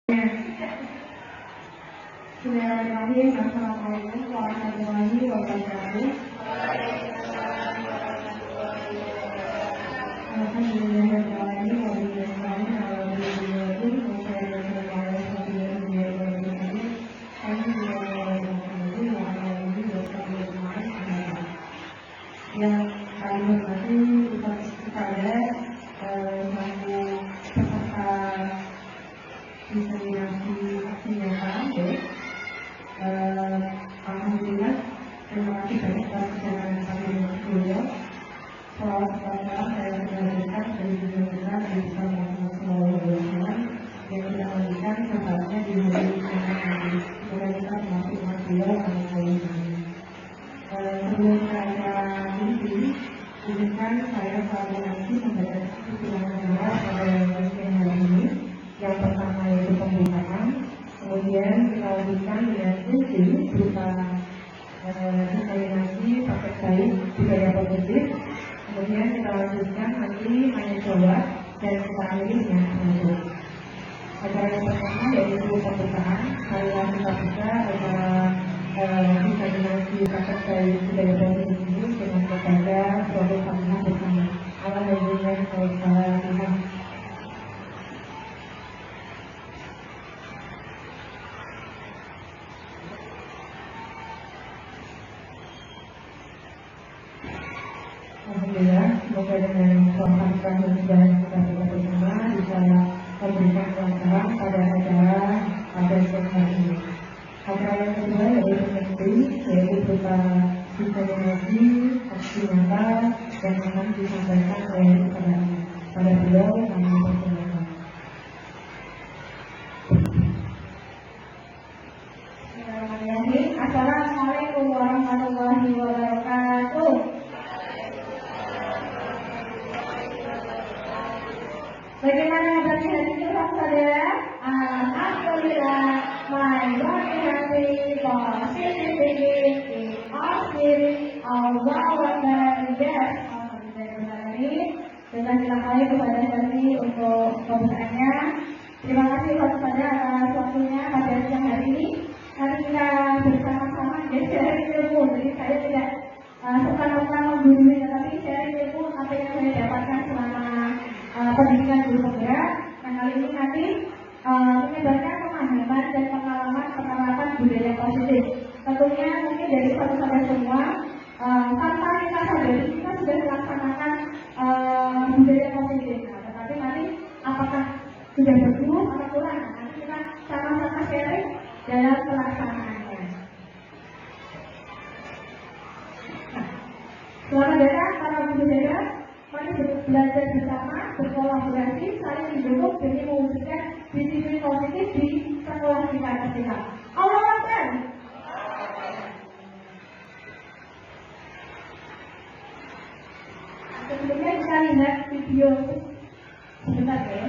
Bismillahirrahmanirrahim. Assalamualaikum warahmatullahi wabarakatuh. Yang kami hormati kepada selaku peserta diseminasi vaksin yang terakhir. Alhamdulillah, terima kasih banyak atas perjalanan kami dengan beliau. Salawat saya mengajarkan dari dunia besar dari Islam Muhammad SAW yang tidak memberikan sahabatnya di hari ini. Semoga kita termasuk umat beliau amin amin. Sebelum saya izinkan saya selalu nanti membaca tulisan doa pada siang hari ini. Yang pertama yaitu pembukaan, kemudian kita lanjutkan dengan fungsi berupa diseminasi paket baik budaya positif, kemudian kita lanjutkan nanti tanya jawab dan kita akhiri dengan penutup. Acara yang pertama yaitu pembukaan, marilah kita buka acara diseminasi paket baik budaya positif ini dengan membaca suatu Fatihah bersama. Alhamdulillah, Alhamdulillah. Alhamdulillah, semoga dengan Tuhan dan kita bersama bisa memberikan kelancaran pada acara pada siang hari ini. Acara yang kedua yaitu berupa diseminasi aksi nyata yang akan disampaikan oleh pada beliau kami persilakan. Bismillahirrahmanirrahim. Assalamualaikum warahmatullahi wabarakatuh. Bagaimana bagi hari ini saudara? Alhamdulillah, my body happy, positivity, all spirit, all wonder, yes. Sudah silakan kepada Sesi untuk pembukaannya. Terima kasih kepada atas waktunya pada siang hari ini. Mari kita bersama-sama sharing ilmu. Jadi saya tidak serta-merta menggurui, tetapi sharing ilmu apa yang saya dapatkan selama pendidikan guru penggerak. Nah, kali ini nanti menyebarkan pemahaman dan pengalaman penerapan budaya positif. Tentunya mungkin dari satu sampai semua tanpa kita sadari kita sudah melaksanakan budaya positif. Nah, tetapi nanti apakah sudah bagus atau kurang? Nanti kita sama-sama sharing dalam pelaksanaannya. Nah, selamat datang para budaya. Mari belajar bersama, berkolaborasi, saling mendukung demi mewujudkan disiplin positif di sekolah kita ketika. Allah Akbar. Sebelumnya kita lihat video sebentar ya.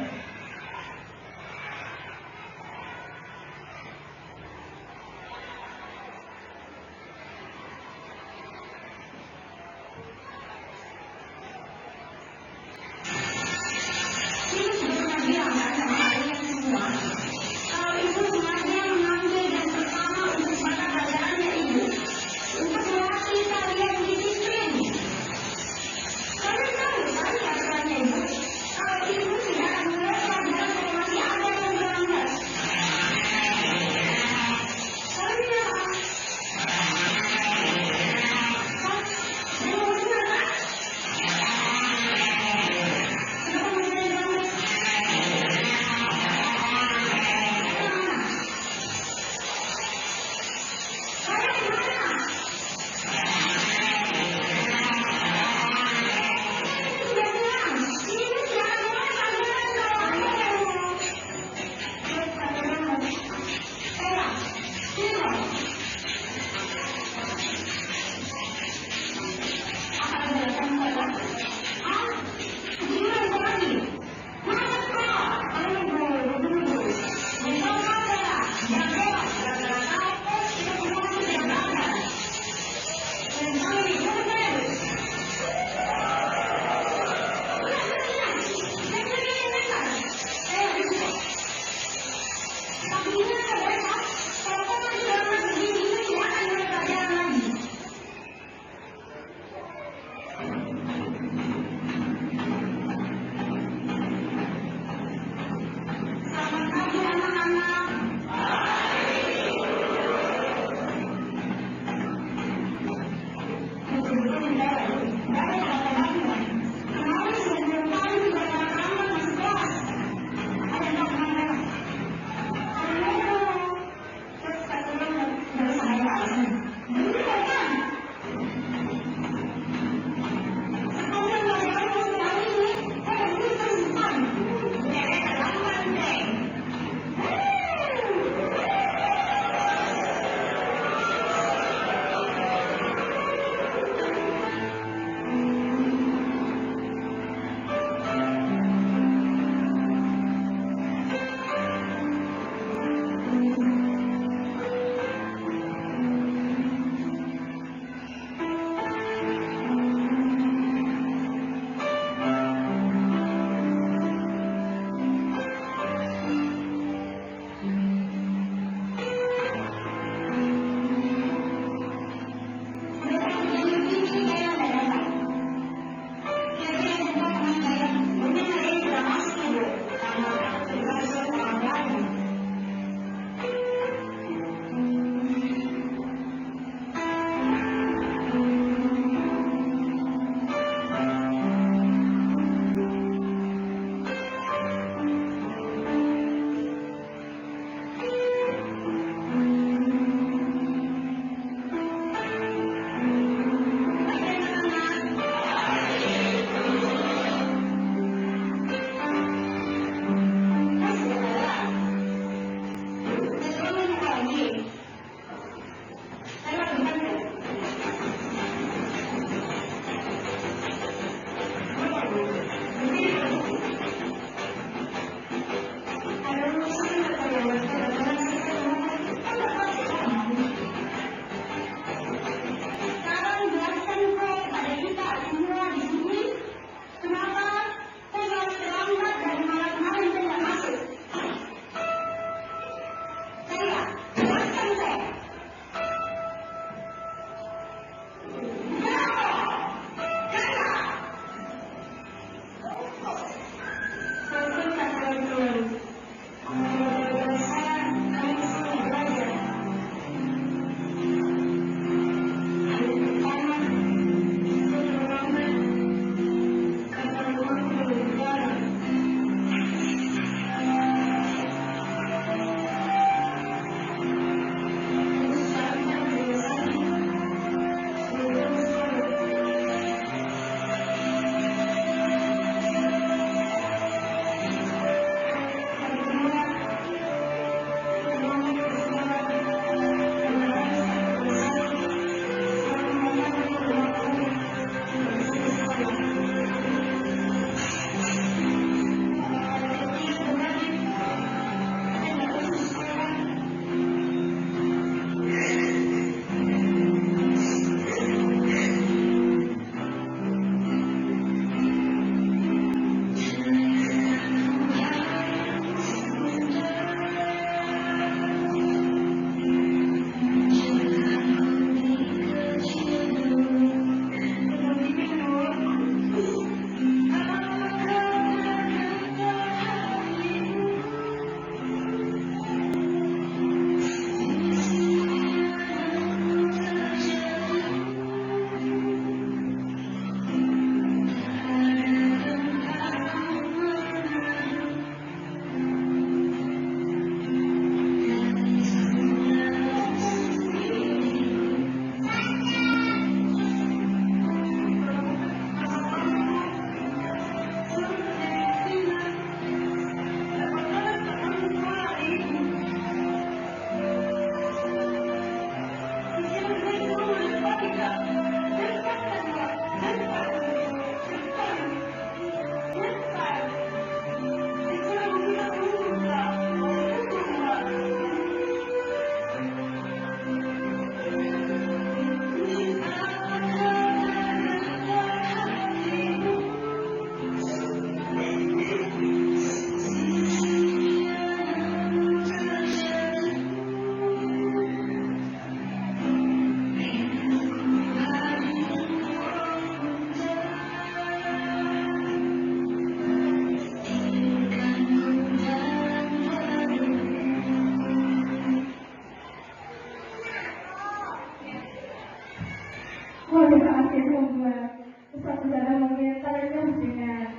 Waduh, akhirnya membuat usaha-usaha mungkin terlihat dengan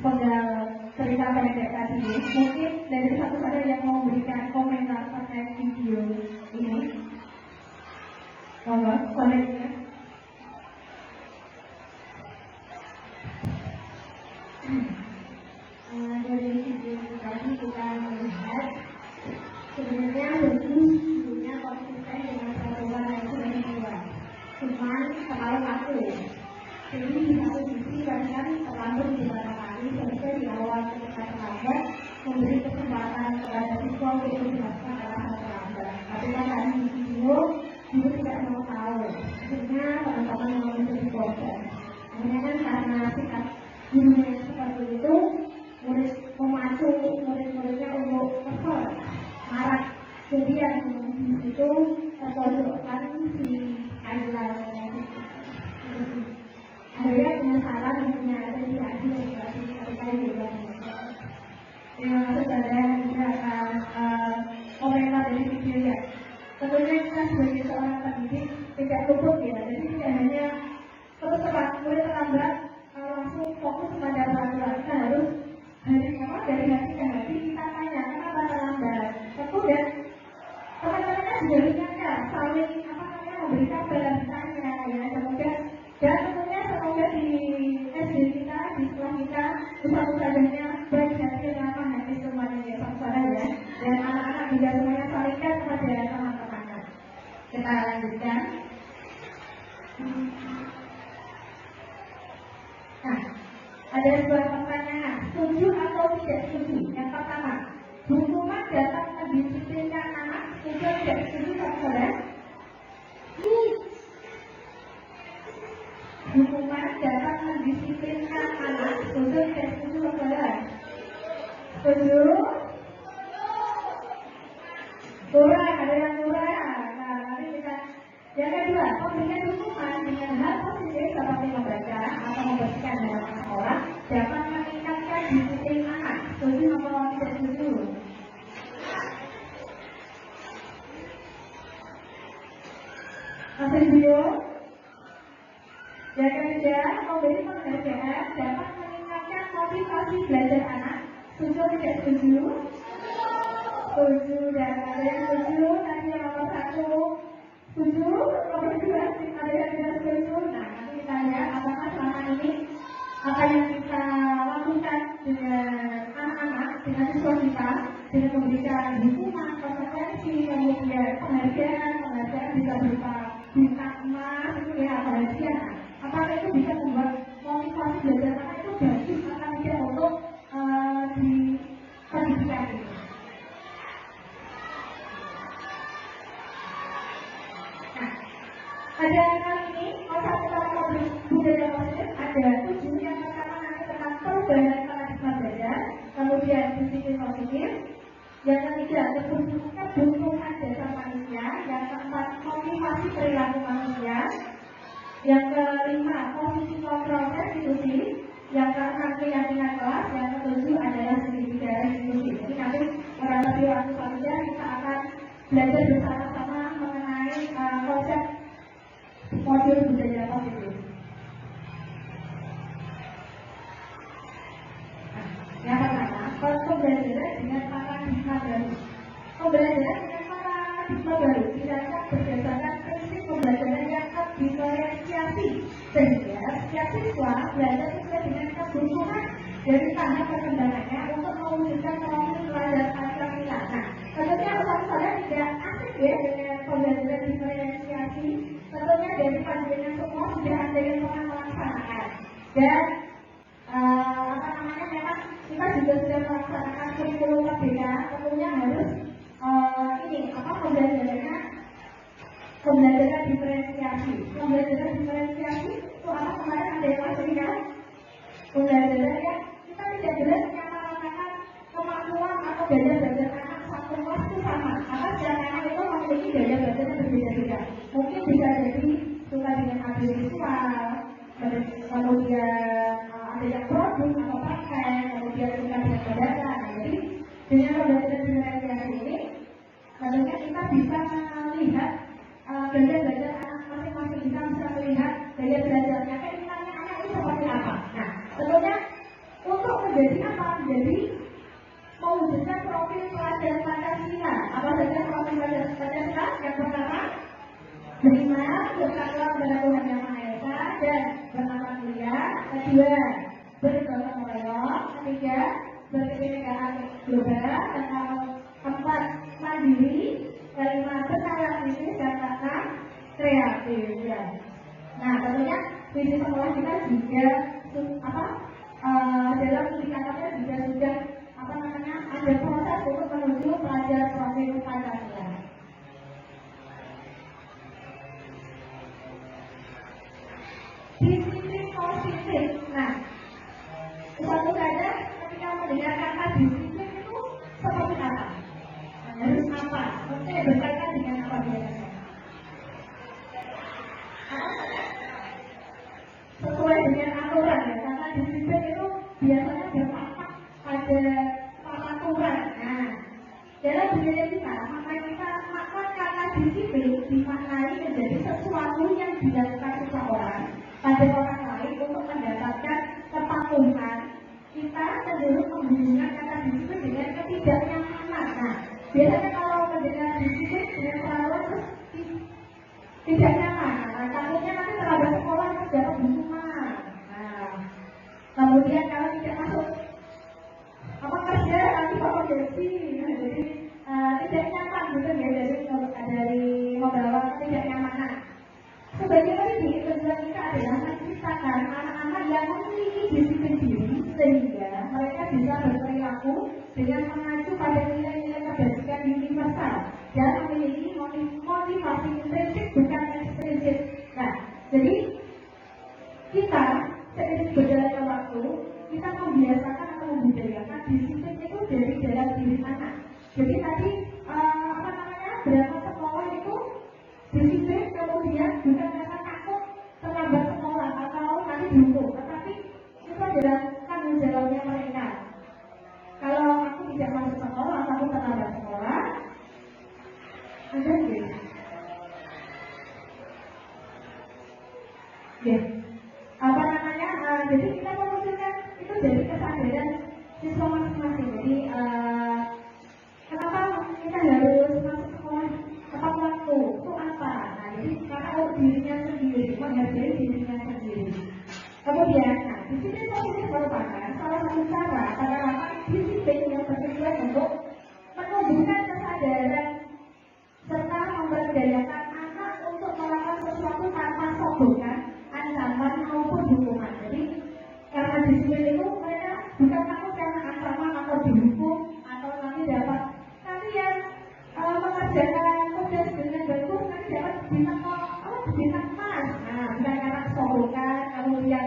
penggal cerita pendek tadi. Mungkin dari satu-satu yang mau memberikan komentar terkait video ini. Monggo, komennya. Dari video tadi kita melihat sebenarnya bentuknya konsisten dengan peraturan yang sudah dibuat. Cuman terlalu kaku. Jadi di satu sisi bahkan terlambat di beberapa kali sehingga di awal ketika terlambat memberi kesempatan kepada siswa untuk menjelaskan alasan terlambat. Tapi kan tadi di video guru tidak mau tahu. Akhirnya teman-teman mau menjadi korban. Akhirnya kan karena sikap gurunya yang seperti itu, murid memacu murid-muridnya untuk kesel, marah. Jadi yang di situ terpojokkan si Ailan. Akhirnya penasaran punya apresiasi ketika juga. Terima kasih kepada juga akan komentar dari video ya. Tentunya kita sebagai seorang pendidik tidak luput ya. Jadi tidak hanya terus murid terlambat langsung fokus pada peraturan. Kita harus dari hati ke hati kita tanya kenapa terlambat. Tentu dan teman-temannya juga ingatkan saling memberikan balasannya ya. Semoga di SD kita, di sekolah kita, usaha-usahanya baik hati dan hati semuanya ya, sama-sama ya. Dan anak-anak juga semuanya salingkan kepada teman-teman. Kita lanjutkan. Nah, ada dua pertanyaan, setuju atau tidak setuju? Yang pertama, hukuman dapat mendisiplinkan anak, setuju atau tidak setuju, saudara? Hukuman dapat mendisiplinkan anak, setuju tidak setuju, saudara? Setuju? Kurang, ada yang kurang. Nah, nanti kita. Yang kedua, pemberian hukuman dengan hal positif seperti membaca atau membersihkan halaman sekolah dapat meningkatkan disiplin anak. Setuju atau tidak setuju? Masih video? Yang ketiga, memberi penghargaan dapat meningkatkan motivasi belajar anak. Setuju atau tidak setuju? Setuju, dan ada yang setuju. Tadi yang nomor 1 setuju, nomor 2 ada yang tidak setuju. Nah, nanti kita lihat apakah selama ini apa yang kita lakukan dengan anak-anak, dengan siswa kita, dengan memberikan hukuman, konsekuensi, kemudian penghargaan bisa berupa bintang emas, itu ya bahagia. Apakah itu bisa membuat motivasi belajar anak itu bagus atau tidak untuk di pendidikan ini? Nah, pada kali ini konsep utama budaya positif ada 7. Yang pertama nanti tentang perubahan paradigma belajar, kemudian disiplin positif. Yang ketiga, kebutuhan dasar manusia. Yang keempat, motivasi perilaku manusia. Yang kelima, posisi kontrol restitusi. Yang keenam, keyakinan kelas. Yang ketujuh adalah segitiga restitusi. Jadi nanti pada waktu selanjutnya kita akan belajar bersama-sama mengenai konsep modul budaya positif. Nah, yang pertama, pembelajaran dengan paradigma baru. Pembelajaran dengan paradigma baru dirancang berdasarkan prinsip pembelajaran yang diferensiasi, sehingga setiap siswa belajar sesuai dengan kebutuhan dari tahap perkembangannya untuk mewujudkan profil pelajar Pancasila. Nah, tentunya usaha-usaha tidak asik ya dengan pembelajaran diferensiasi. Tentunya dari panjenengan semua sudah ada yang pernah melaksanakan. Dan memang kita juga sudah melaksanakan kurikulum merdeka. Tentunya harus pembelajaran diferensiasi. Pembelajaran diferensiasi itu apa kemarin ada yang masuk kan? Pembelajaran yang kita tidak jelas yang mengatakan kemampuan atau daya belajar anak satu kelas itu sama. Maka setiap anak itu memiliki daya belajar yang berbeda-beda. Mungkin bisa jadi suka dengan audiovisual, kemudian ada yang produk atau pakai, kemudian suka dengan bahasa. Jadi dengan pembelajaran diferensiasi ini, tentunya kita bisa melihat belajar anak masing-masing bertakwa kepada Tuhan Yang Maha Esa dan beramal mulia. Kedua, bergotong royong. Ketiga, berkebinekaan global. Dan keempat, mandiri. Kelima, bernalar bisnis. Dan keenam, kreatif. Ya. Nah, tentunya visi sekolah kita juga dalam indikatornya juga sudah ada proses untuk menuju pelajar profil Pancasila. Disiplin positif. Nah, suatu saja ketika mendengar kata disiplin itu seperti apa? Harus apa? Oke, berkaitan dengan apa biasanya? Sesuai dengan aturan ya, karena disiplin itu biasanya berpatah pada peraturan. Nah, dalam budaya kita, maka kata disiplin dimaknai menjadi sesuatu yang dilakukan seseorang pada orang lain untuk mendapatkan kepatuhan. Kita cenderung menghubungkan kata disiplin dengan ketidaknyamanan. Nah, biasanya kalau mendengar disiplin dengan peraturan terus tidak nyaman. Nah, takutnya nanti terlambat sekolah terus dapat hukuman. Nah, kemudian kalau tidak masuk kerja nanti bapak gaji. Nah, jadi tidak nyaman gitu ya, dari membawa ketidaknyamanan. Sebagai ini, tujuan kita adalah menciptakan anak-anak yang memiliki disiplin diri sehingga mereka bisa berperilaku dengan mengacu pada nilai-nilai kebajikan universal dan memiliki motivasi intrinsik bukan ekstrinsik. Nah, jadi kita seiring berjalannya waktu kita membiasakan atau membudayakan disiplin itu dari dalam diri anak. Jadi tadi berapa sekolah itu disiplin kemudian bukan karena takut terlambat sekolah atau nanti dihukum, tetapi itu adalah tanggung jawabnya mereka. Kalau aku tidak masuk sekolah atau aku terlambat sekolah, ada nggak? Ya, jadi kita memunculkan itu dari kesadaran siswa masing-masing. Jadi kenapa kita harus masuk sekolah tepat waktu? Itu apa? Nah, jadi karena dirinya sendiri, menghargai dirinya sendiri. Kemudian, disiplin positif merupakan salah satu cara penerapan disiplin yang bertujuan untuk menumbuhkan kesadaran serta memberdayakan anak untuk melakukan sesuatu tanpa sogokan, ancaman maupun hukuman. Jadi karena disiplin itu mereka bukan takut karena ancaman atau dihukum atau nanti dapat, tapi yang mengerjakan tugas dengan bagus nanti dapat bintang emas. Nah, bukan karena sogokan, kemudian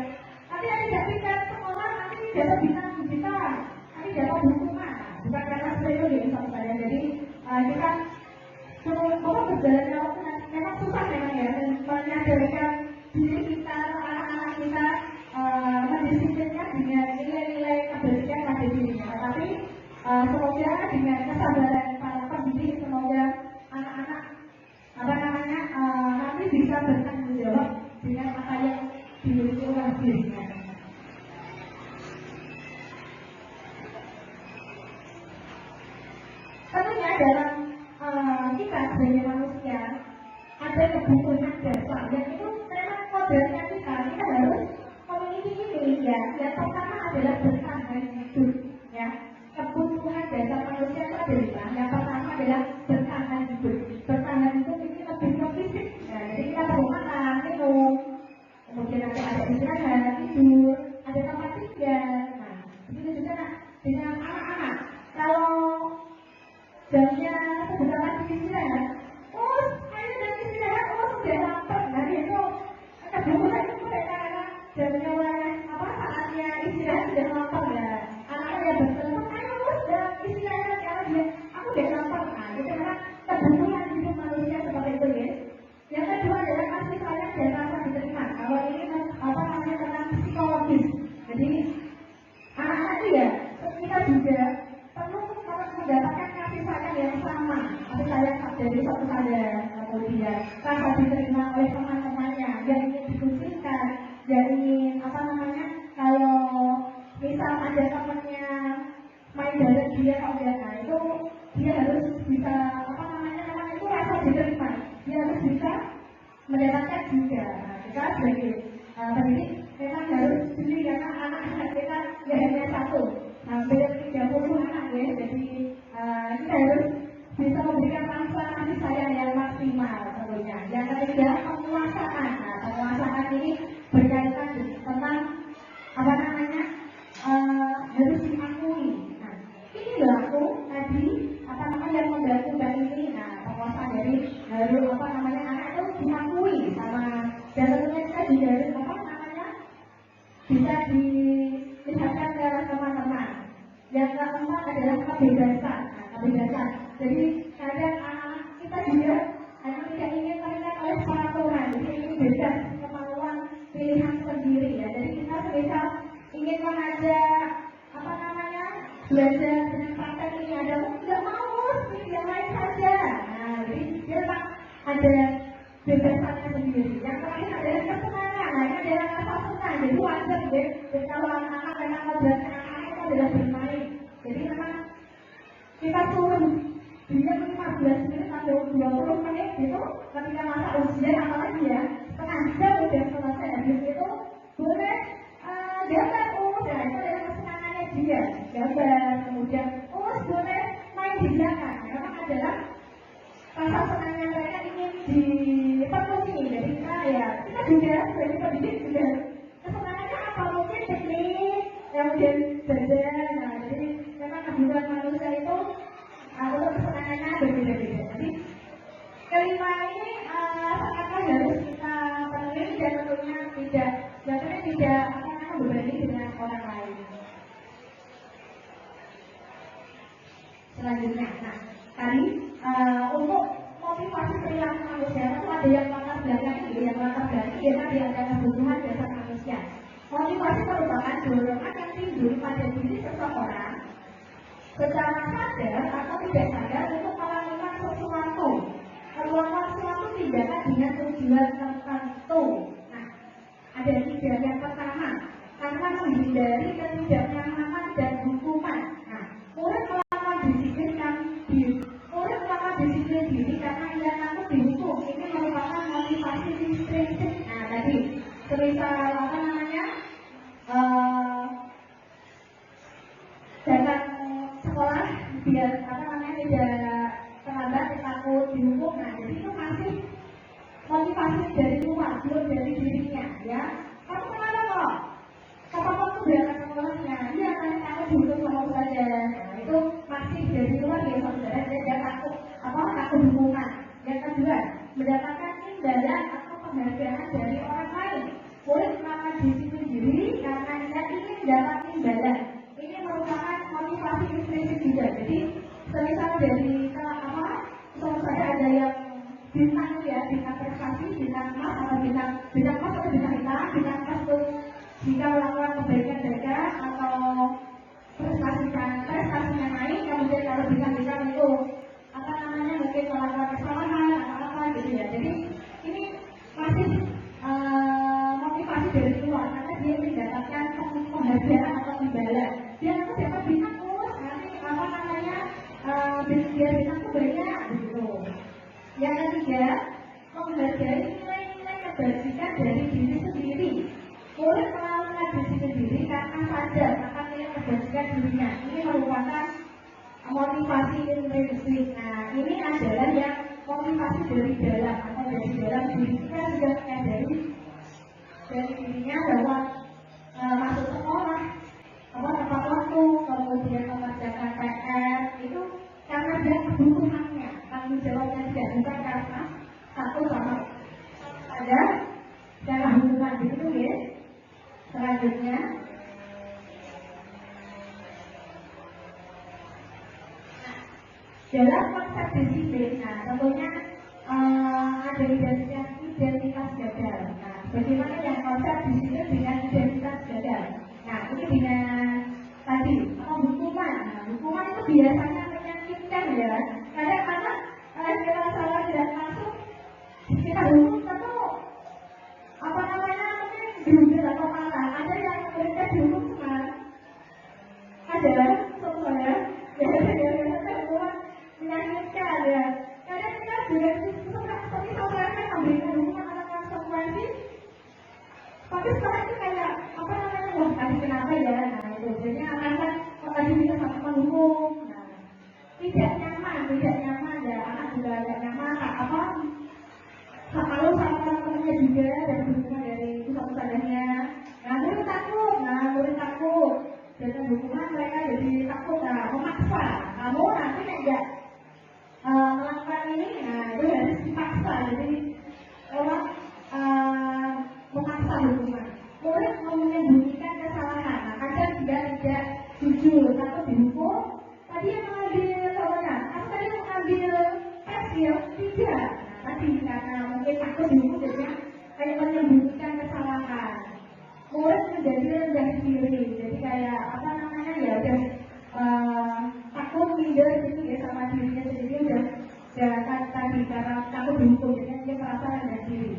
nanti ada tidak pindah sekolah nanti dapat bintang digital, nanti dapat hukuman. Bukan karena seperti itu ya misalnya. Jadi kita berjalannya waktu memang susah memang ya menyadarkan diri kita, anak-anak kita mendisiplinnya dengan nilai-nilai kebajikan pada dirinya. Tetapi semoga dengan kesabaran para pendidik, semoga anak-anak nanti bisa bertanggung jawab dengan apa yang dimiliki oleh dirinya. Tentunya dalam kita sebagai manusia ada kebutuhan dasar yang itu memang kodenya kita harus memiliki ini ya. Yang pertama adalah bertahan hidup ya. Kebutuhan dasar manusia itu adalah yang pertama adalah bertahan hidup. Bertahan hidup ini lebih ke fisik ya. Jadi kita perlu makan, minum, kemudian ada istirahat, tidur, ada tempat tinggal. Nah, begitu juga dengan anak-anak. Kalau jamnya sebentar lagi istirahat, ayo dan istirahat, sudah lapar. Nah itu kebutuhan itu mereka karena jamnya saatnya istirahat sudah lapar ya. Anaknya yang bertelepon, ayo dan istirahat karena aku sudah lapar. Nah itu karena kebutuhan hidup manusia seperti itu ya. Yang kedua adalah kasih sayang dan rasa diterima. Kalau ini tentang psikologis. Jadi anak-anak itu ya kita juga perlu mendapatkan kasih sayang yang sama, kasih sayang dari satu saya, kemudian rasa diterima oleh teman-temannya yang ingin dikucilkan, yang ingin kalau misal ada temannya main bareng dia itu dia harus bisa memang itu rasa diterima, dia harus bisa mendapatkan juga. Nah, kita sebagai pendidik memang harus jeli karena anak-anak kita tidak hanya satu, hampir 30 anak ya. Jadi kita harus bisa memberikan rasa kasih sayang yang maksimal tentunya. Yang ketiga, penguasaan. Nah, penguasaan ini berkaitan tentang apa namanya harus diakui. Nah, ini loh aku tadi apa namanya yang membantu mbak ini. Nah, penguasaan dari harus apa namanya anak itu diakui sama dan tentunya kita juga harus apa namanya bisa dilihatkan ke teman-teman. Yang keempat adalah kebebasan. Nah, kebebasan. Jadi kadang anak kita juga hanya tidak ingin terikat oleh peraturan. Jadi ingin bebas kemauan pilihan sendiri ya. Jadi kita misal ingin mengajak apa namanya belajar dengan praktek ini ada tidak mau pilih yang lain saja. Nah, jadi dia memang ada bebasannya sendiri. Yang terakhir adalah kesenangan. Nah, ini adalah rasa senang. Jadi wajar ya. Jadi kalau anak-anak memang belajar anak-anak itu adalah bermain. Jadi memang kita turun dia 15 menit atau 20 menit gitu ketika masa ujian apalagi ya setengah jam udah selesai habis itu boleh gambar dan itu adalah kesenangannya dia gambar kemudian boleh main di belakang memang adalah rasa senangnya mereka ingin dipenuhi jadi kita juga sebagai pendidik juga kesenangannya apa mungkin teknik kemudian jajan nah jadi memang kehidupan manusia itu untuk kesenangannya berbeda-beda. Jadi kelima ini sangatlah harus kita penuhi dan tentunya tidak membebani dengan orang lain. Selanjutnya, nah tadi untuk motivasi perilaku manusia itu ada yang latar belakang ini, yang latar belakang dia tadi ada kebutuhan dasar manusia. Motivasi merupakan dorongan yang timbul pada diri seseorang secara sadar atau tidak sadar untuk melakukan sesuatu tindakan dengan tujuan tertentu. Nah, ada tiga. Yang pertama, karena menghindari ketidaknyamanan dan hukuman. Nah, murid melakukan disiplin diri karena ia takut dihukum. Ini merupakan motivasi intrinsik. Nah, tadi semisal apa namanya datang sekolah biar apa namanya tidak terlambat takut dihukum. Nah, jadi itu masih motivasi dari luar, belum dari dirinya ya. Kamu kenapa kok? Kapan kamu berangkat ke sekolahnya? Iya, karena takut dihukum sama saja. Nah, itu masih dari luar ya saudara. Dia takut takut hukuman. Yang kedua, mendapatkan imbalan atau penghargaan dari orang lain. Boleh melakukan disiplin diri karena ia ingin dapat imbalan. Ini merupakan motivasi intrinsik juga. Jadi semisal dari misalnya ada yang bintang ya, bintang prestasi, bintang emas atau bintang emas atau bintang hitam, bintang emas itu jika melakukan kebaikan mereka atau prestasinya naik, kemudian kalau bintang hitam itu apa namanya mungkin melakukan kesalahan atau apa gitu ya. Jadi ini masih motivasi dari luar karena dia mendapatkan penghargaan atau imbalan. Dia nanti dapat bintang nanti apa namanya biar bintang itu banyak begitu. Yang ketiga, menghargai nilai-nilai kebajikan dari diri sendiri. Boleh melakukan diri sendiri karena sadar akan nilai kebajikan dirinya. Ini merupakan motivasi intrinsik. Nah, ini adalah yang motivasi dari dalam atau dari dalam diri kita sudah menyadari dari dirinya bahwa masuk sekolah, tepat waktu, kemudian mengerjakan PR itu karena dia kebutuhannya, tanggung jawabnya tidak bisa karena satu sama ada secara hubungan gitu ya. Selanjutnya dalam konsep disiplin, nah tentunya ada identitas gagal. Nah, bagaimana yang konsep disiplin dengan identitas gagal? Nah, ini dengan tadi hukuman. Nah, hukuman itu biasanya menyakitkan ya. Kadang-kadang kita salah tidak masuk, kita hukum tentu apa namanya mungkin dihukum atau marah. Ada yang mereka dihukum cuma ada semuanya. Menyakitkan ya. Kadang kita juga suka seperti saudara memberikan hukuman tidak nyaman ya, anak juga tidak nyaman, apa? Kalau sama teman-temannya juga dan dukungan dari pusat usahanya, murid takut, dengan dukungan mereka jadi takut, memaksa. Kamu nanti enggak melakukan ini, itu harus dipaksa. Jadi orang memaksa dukungan. Murid menyembunyikan kesalahan. Kadang dia tidak jujur, takut dihukum. Tadi yang mengambil soalnya, aku tadi mengambil tes ya, tidak. Tadi karena mungkin takut dihukum, jadinya kayak menyembunyikan kesalahan. Murid menjadi rendah diri, jadi kayak apa namanya ya udah takut minder gitu ya sama dirinya sendiri, udah tadi karena takut dihukum, jadi dia merasa rendah diri.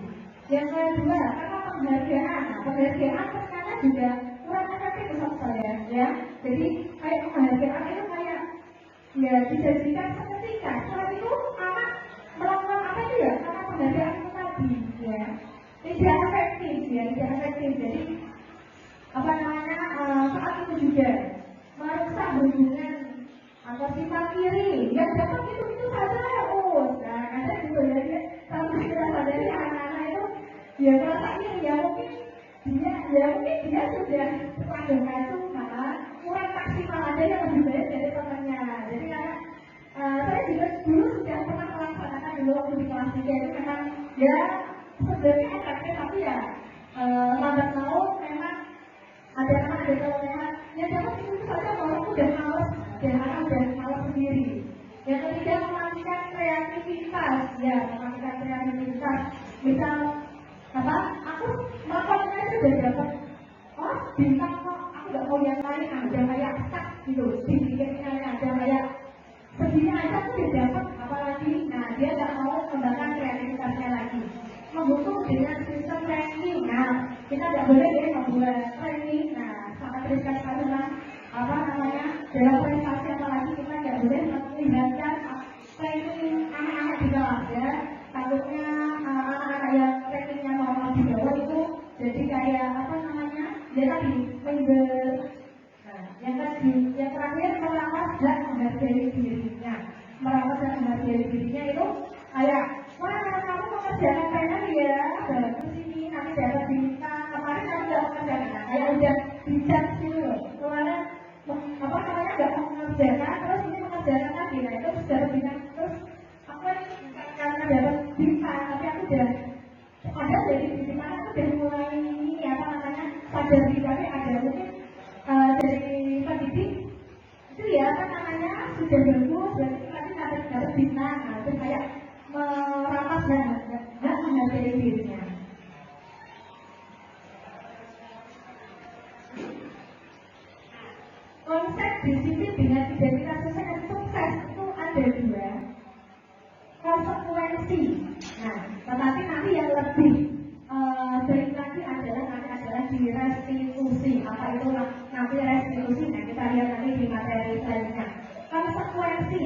Yang kedua, karena penghargaan terkadang juga kurang efektif untuk saya ya. Jadi kayak penghargaan itu kayak ya dijadikan seketika. Setelah itu anak melakukan apa itu ya? Karena penghargaan itu tadi ya tidak efektif. Jadi apa namanya saat itu juga merusak hubungan antar sifat kiri. Yang dapat itu saja ya nah kadang gitu ya. Sampai kita sadari anak-anak itu ya merasa ini ya mungkin dia sudah sepanjangnya itu kurang maksimal aja yang lebih baik dari temannya. Jadi karena saya juga dulu sudah pernah melaksanakan dulu waktu di kelas 3 itu memang ya sebenarnya efektif, tapi ya lambat laun memang ada kalau memang ya dapat itu saja orang udah males dan anak udah males sendiri. Yang ketiga memastikan kreativitas, misal apa? Aku melakukannya sudah dapat bintang kok, aku nggak mau yang lain, ada kayak tak gitu, dibikinnya ada kayak segini aja aku udah dapat, apalagi, nah dia nggak mau mengembangkan kreativitasnya lagi. Mendukung dengan sistem training, kita nggak boleh ya membuat training, sangat terikat karena apa namanya dalam prestasi apalagi kita nggak boleh melibatkan training anak-anak di kelas ya. Takutnya anak-anak yang trainingnya normal di bawah itu jadi kayak apa namanya ya tadi minder. Yang terakhir merawat dan menghargai dirinya. Merawat dan menghargai dirinya itu kayak wah kamu mengerjakan trainer ya bagus ini nanti dapat bintang, kemarin kamu nggak mengerjakan kayak udah bijak gitu loh. Kemarin apa namanya nggak mengerjakan terus ini mengerjakan lagi, nah itu sudah bintang. Terus aku ini karena dapat bintang tapi aku udah ada dari bintang, aku udah mulai ini apa namanya sadar diri ada mungkin dari pendidik itu ya apa namanya sudah bagus berarti nanti dapat bintang. Itu kayak merawat dan menghargai dirinya. Konsep disiplin dengan identitas sukses dan sukses itu ada dua. Konsekuensi. Tetapi nanti yang lebih baik lagi adalah di restitusi. Apa itu nanti restitusi? Kita lihat nanti di materi selanjutnya. Konsekuensi.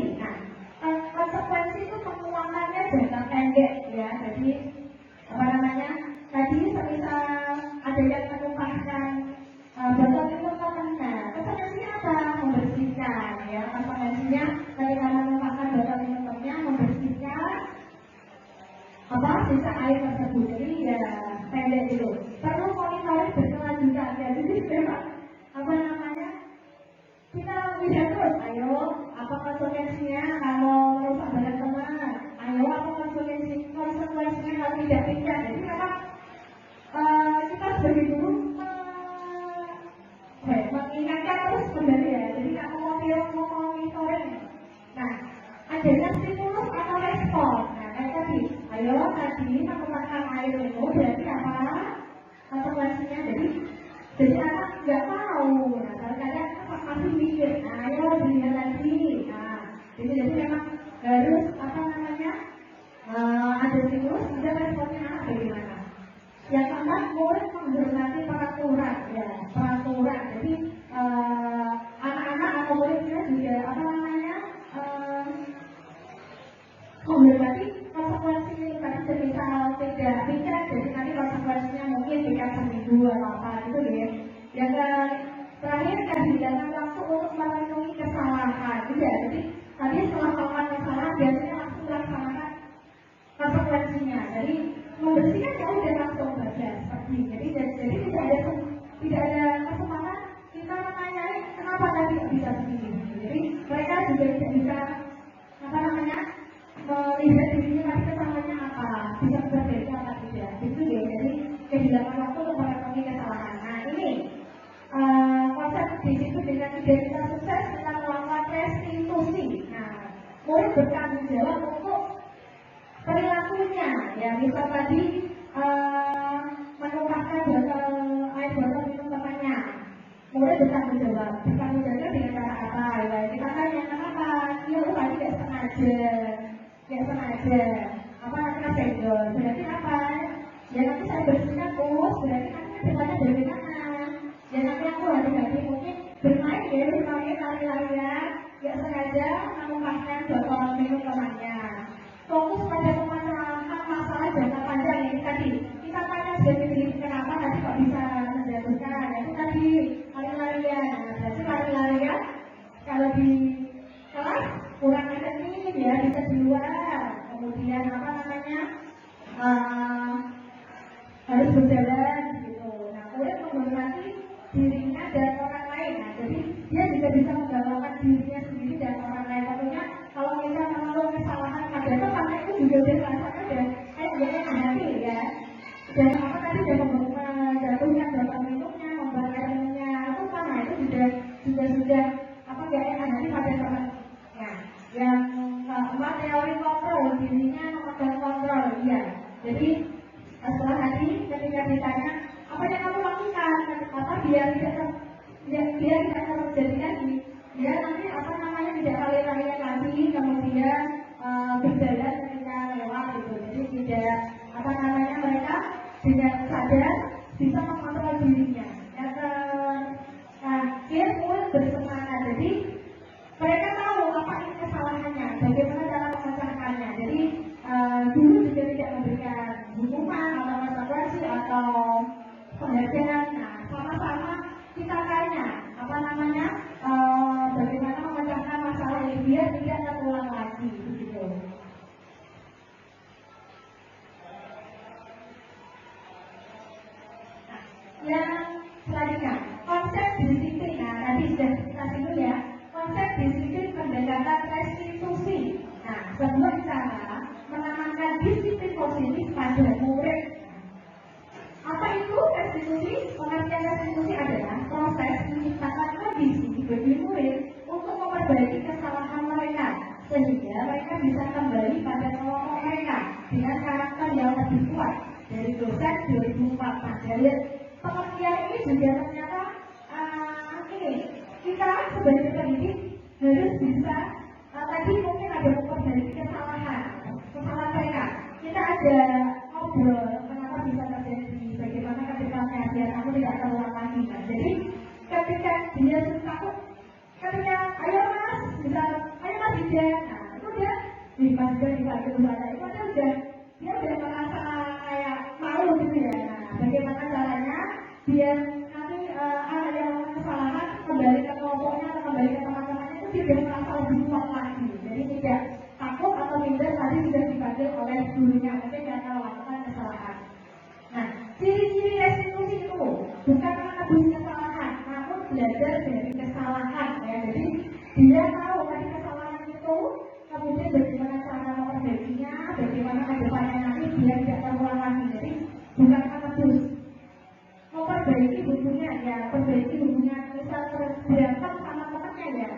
Konsekuensi itu penguatannya jangka pendek ya. Jadi apa namanya? Tadi semisal ada yang menumpahkan botol minum temannya, konsekuensinya apa? Membersihkan ya. Konsekuensinya ketika menumpahkan botol minum temannya membersihkan apa sisa air tersebut. Jadi ya pendek itu. Perlu monitoring berkelanjutan ya. Jadi memang apa namanya? Kita lihat terus, ayo apa konsekuensinya kalau merusak badan teman, ayo apa konsekuensinya kalau tidak pindah. Jadi memang kita sebagai guru mengingatkan terus kembali ya. Jadi kalau mau monitoring, adanya stimulus atau respon. Kayak tadi, ayo tadi menggunakan air itu berarti apa konsekuensinya. Jadi anak nggak tahu. Kadang-kadang masih mikir, ayo dilihat lagi. Jadi memang harus apa namanya ada stimulus, ada responnya anak bagaimana. Yang keempat, murid menghormati peraturan ya, peraturan. Jadi anak-anak atau muridnya juga apa namanya menghormati konsekuensi tadi. Semisal tidak pindah, jadi nanti konsekuensinya mungkin tidak seminggu atau apa gitu ya. Yang terakhir kehilangan waktu untuk memenuhi kesalahan. Jadi tadi setelah bisa berbeda atau tidak. Itu ya, jadi kehilangan waktu untuk merekoni kesalahan. Nah ini konsep disitu dengan identitas sukses kita melakukan restitusi. Nah, murid bertanggung jawab untuk perilakunya. Ya, misal tadi menumpahkan air botol minum temannya. Murid bertanggung jawab dengan cara apa? Ya, kita tanya kenapa? Ya, tadi tidak sengaja. Apa kena senggol? Berarti apa? Ya nanti saya bersihkan terus. Berarti nanti kedepannya dari mana? Ya nanti aku hati-hati mungkin bermain ya, lari-larian, ya sengaja menumpahkan botol minum temannya. Fokus pada permasalahan masalah jangka panjang ini tadi. Kita tanya spesifik kenapa tadi kok bisa menjatuhkan. Itu tadi lari-larian. Nah, berarti lari-larian kalau di kelas kurang efektif ya, bisa di luar. Kemudian apa namanya? Harus berjalan gitu. Nah, kemudian menghormati dirinya dan orang lain. Nah, jadi dia juga bisa menggalaukan dirinya sendiri dan orang lain. Tentunya kalau kita mengeluh kesalahan pada teman itu juga udah rasakan dan kayak hati ya. Dan apa tadi sudah menjatuhkan botol minumnya, membakar minumnya, itu sama itu sudah apa kayak hati pada teman. Nah, yang keempat teori kontrol dirinya memegang kontrol, iya. Jadi setelah tadi ketika ditanya apa yang kamu lakukan, apa biar tidak terjadi lagi, dia nanti apa namanya tidak lari-larian lagi, kemudian berjalan ketika lewat gitu. Jadi tidak apa namanya mereka tidak sadar bisa mengontrol dirinya. Dia pun bersemangat. Jadi mereka tahu apa ini kesalahannya, bagaimana cara memecahkannya. Jadi guru juga tidak memberikan hukuman atau konsekuensi atau penghargaan. Nah, sama-sama kita tanya apa namanya bagaimana memecahkan masalah ini biar tidak terulang lagi begitu. Nah, yang selanjutnya konsep disiplin. Nah, tadi sudah kita singgung ya, konsep disiplin pendekatan restitusi. Nah, sebuah cara menanamkan disiplin positif pada murid. Apa itu restitusi? Pengertian restitusi adalah proses menciptakan kondisi bagi murid untuk memperbaiki kesalahan mereka sehingga mereka bisa kembali pada kelompok mereka dengan karakter yang lebih kuat. Dari dosen 2004. Dari pengertian ini juga ternyata ini kita sebagai pendidik harus bisa tadi mungkin ada memperbaiki kesalahan mereka. Kita ada ngobrol kenapa bisa terjadi, bagaimana kedepannya biar aku tidak terulang lagi. Nah, jadi ketika dia takut, ketika ayo mas tidak, nah itu dia dibantu sana itu udah dia udah merasa kayak malu gitu ya. Nah, bagaimana caranya biar nanti ada yang kesalahan kembali ke kelompoknya atau kembali ke teman-temannya itu tidak merasa lebih kuat lagi. Jadi tidak takut atau minder tadi sudah dipanggil oleh gurunya mungkin karena melakukan kesalahan. Nah, ciri-ciri restitusi itu bukan menebus kesalahan, namun belajar dari kesalahan ya. Jadi dia tahu tadi kesalahan itu, kemudian bagaimana cara memperbaikinya, bagaimana kedepannya nanti biar tidak terulang lagi. Jadi bukan menebus, memperbaiki hubungan ya, perbaiki hubungan misal berantem sama temannya ya.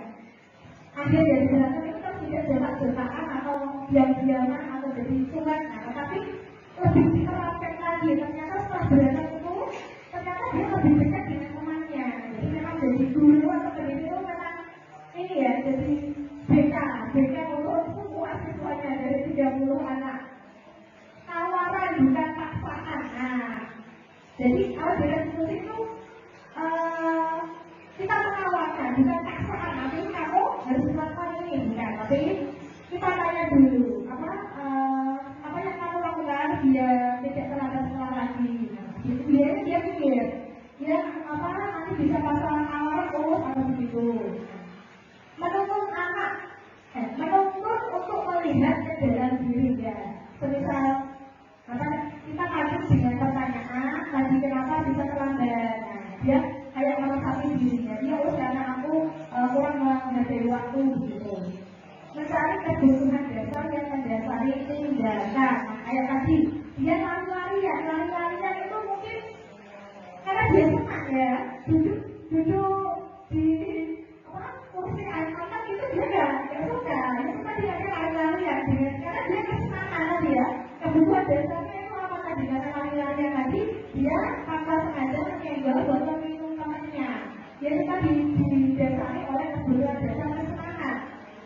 Akhir dari berantem itu kan tidak jarak-jarakan atau diam-diaman atau jadi cuek, nah, tetapi lebih diterapkan lagi. Ternyata setelah berantem itu, ternyata dia lebih dekat dengan temannya. Jadi memang jadi guru atau pendidik itu memang ini ya, jadi BK untuk semua siswanya dari 30 anak. Tawaran bukan paksaan. Nah, jadi kalau di restitusi itu kita menawarkan bukan paksaan. Nanti kamu harus melakukan ini bukan, tapi kita tanya dulu apa yang kamu lakukan biar tidak terulang lagi. Gitu biar dia pikir dia nanti bisa pasang awal terus atau begitu. Menuntut anak, menuntut untuk melihat ke dalam diri ya. Semisal kita lanjut dengan pertanyaan tadi kenapa bisa terlambat. Nah, dia kayak meresapi dirinya. Dia karena aku kurang menghargai waktu gitu. Mencari kebutuhan dasar yang mendasari tindakan. Nah, kayak tadi dia lari-larian itu mungkin karena dia senang ya, duduk di kursi anak itu dia nggak suka, dia suka dia lari-larian karena dia kesenangan dia, kebutuhan dasarnya itu apa tadi, karena lari-larian tadi dia tanpa sengaja menyenggol botol minum temannya, dia suka didasari oleh kebutuhan dasar kesenangan,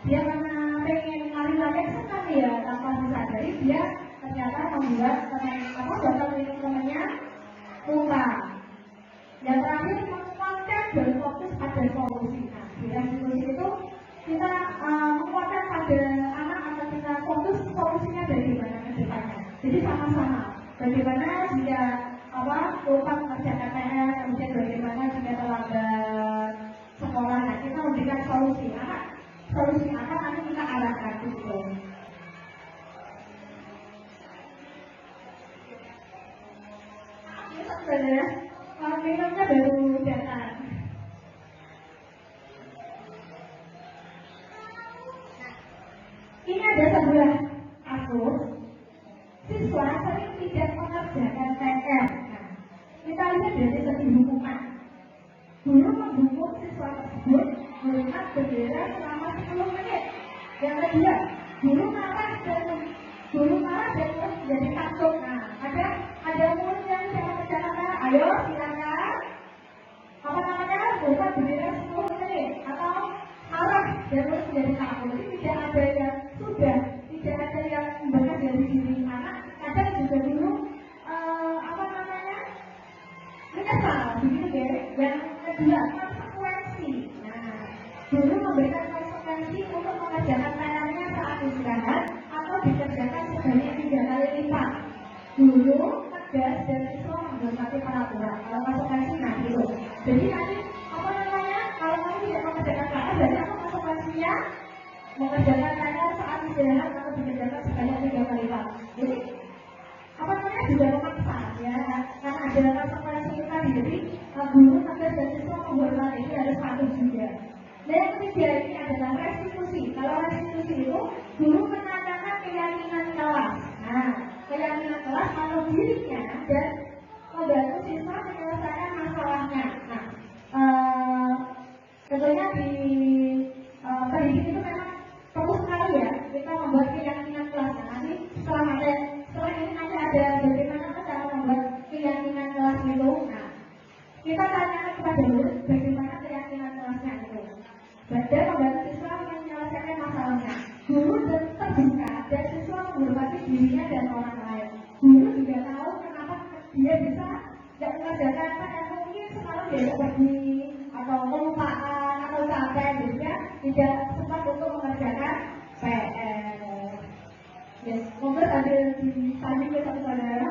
dia karena pengen lari-larian senang ya, tanpa disadari dia ternyata membuat botol minum temannya lupa. Yang terakhir menguatkan dan fokus pada solusi. Nah, di restitusi itu kita menguatkan pada anak atau kita fokus solusinya bagaimana ke depannya. Jadi sama-sama. Bagaimana jika lupa mengerjakan PR, kemudian bagaimana jika terlambat sekolah. Nah, kita memberikan solusi anak nanti kita arahkan gitu. Ini sebenarnya minumnya baru datang. Ini ada sebuah kasus siswa sering tidak mengerjakan PR. Nah, kita lihat dari segi hukuman. Guru menghukum siswa tersebut melihat bendera selama 10 menit. Yang kedua, guru marah dan menjadi takut. Nah, ada murid yang tidak mengerjakan, ayo silakan bukan bendera 10 menit atau marah dan menjadi takut. Jadi tidak ada yang membahas dari diri anak. Kadang juga dulu menyesal begitu ya. Yang kedua, konsekuensi. Nah, guru memberikan konsekuensi untuk mengerjakan PR-nya saat istirahat atau dikerjakan sebanyak 3 kali lipat. Guru tegas dan siswa menghormati peraturan. Kalau konsekuensi gitu. Jadi nanti kalau kamu tidak mengerjakan PR, berarti apa konsekuensinya? Mengerjakan PR saat istirahat atau dikerjakan sebanyak 3 kali lipat. Jadi juga memaksa ya, karena ada konsekuensi tadi. Jadi guru tegas dan siswa menghormati, ini harus patuh juga. Dan yang ketiga ini adalah restitusi. Kalau restitusi itu guru menanyakan keyakinan kelas. Nah, keyakinan kelas atau dirinya dan membantu siswa menyelesaikan masalahnya. Nah, tentunya di pendidik itu memang perlu sekali ya kita membuat keyakinan kelas. Nah, nanti setelah ini nanti ada bagaimana cara membuat keyakinan kelas itu. Nah, kita tanyakan kepada murid bagaimana keyakinan kelasnya itu. Dan membantu siswa menyelesaikan masalahnya. Guru terbuka dan siswa menghormati dirinya dan orang lain. Guru juga tahu kenapa dia bisa tidak mengerjakan PR, mungkin semalam dia pergi atau kelupaan atau capek, jadi tidak sempat untuk mengerjakan PR. Yes, monggo sambil disambung ke satu saudara.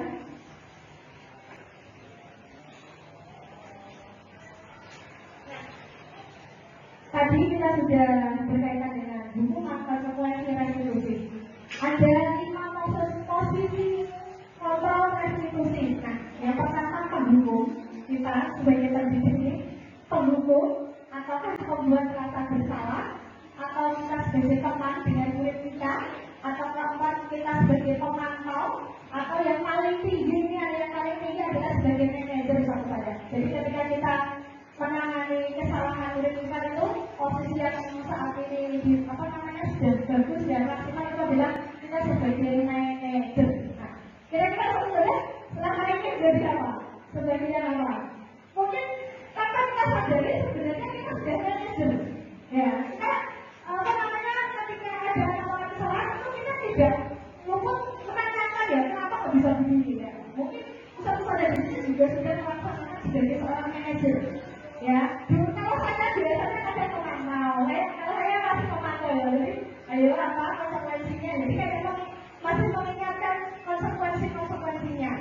Tadi kita sudah berkaitan dengan hukuman, konsekuensi, restitusi. Ada 5 posisi kontrol restitusi. Nah, yang pertama penghukum. Kita sebagai pendidik ini penghukum, ataukah membuat rasa bersalah, atau kita sebagai teman dengan murid kita, atau keempat kita sebagai pemantau, atau yang paling tinggi ini adalah sebagai manajer satu saja. Jadi ketika kita menangani kesalahan murid kita itu posisi yang saat ini sudah bagus dan maksimal, kita bilang kita sebagai manajer. Nah, kira-kira saudara setelah manajer jadi apa? Sebagai apa? Mungkin tanpa kita sadari sebenarnya kita sudah manajer. Ya, kita ketika ada orang kesalahan itu kita tidak luput menanyakan ya kenapa kok bisa begini ya. Mungkin pusat-pusat dari sini juga sudah melaksanakan sebagai seorang manajer. Ya, kalau saya biasanya ada pemantau, kalau saya masih pemantau ya, jadi ayo apa konsekuensinya, jadi saya memang masih mengingatkan konsekuensinya.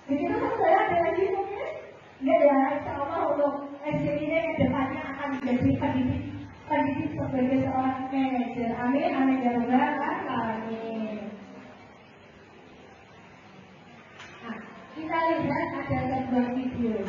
Begitu saudara ada lagi mungkin? Enggak ya, insya Allah untuk SD ini ke depannya akan menjadi pendidik sebagai seorang manajer. Amin, amin ya Rabbal alamin. Nah, kita lihat ada sebuah video.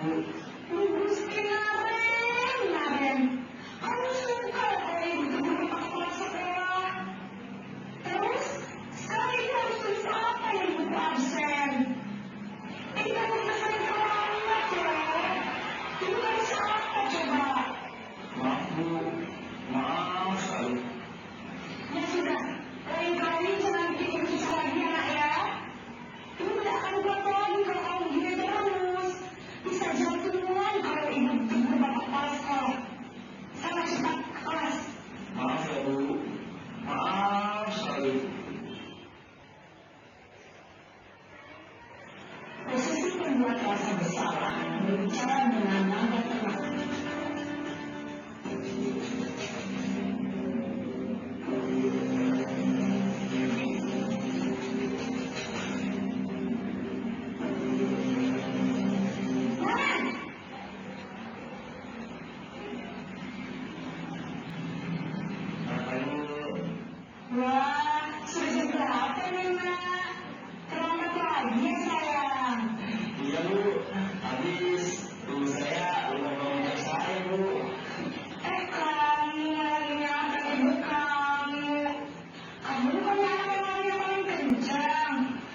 Bu. Gusti Naren. Kamu suka kalau ibu pakai kepala sekolah. Terus, sekarang ibu harus tulis apa yang ibu absen? Ibu kan pesan terlambat loh. Ibu harus apa coba? Maaf Bu, maaf sekali. Ya sudah, lain kali jangan bikin ibu susah lagi ya nak ya. Ibu tidak akan buat lagi kalau kamu begini terus. Bisa jantungan kalau ibu tegur bapak kepala sekolah. Sangat cepat ke kelas. Maaf ya Bu, maaf sekali. Posisi pembuat rasa bersalah berbicara dengan nada tenang. Wah, sudah jam berapa nih nak? Terlambat lagi ya sayang. Iya Bu, habis ibu saya udah mau ngajak saya Bu. Kamu lagi nyampe ibu kamu. Kamu bukan anak yang paling kencang.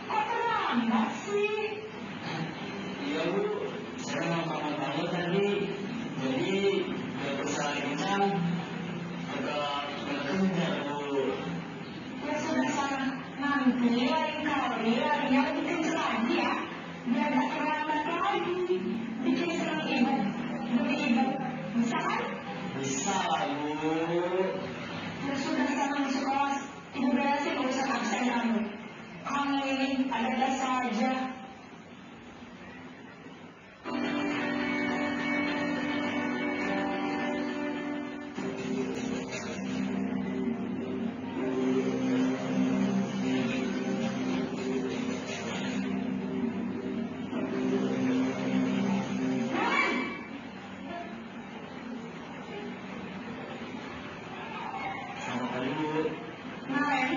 Kok terlambat sih? Iya Bu, saya mau bangun tadi. Jadi biar berusaha kencang agak kenyang Bu. Ya sudah sana, nanti lain kali larinya lebih kencang lagi ya. Biar gak terlambat lagi. Bikin senang ibu, demi ibu. Bisa kan? Bisa lah Bu. Ya sudah sana masuk kelas. Ibu beresin urusan absen kamu. Kamu ini ada saja. Selamat pagi Bu. Naren,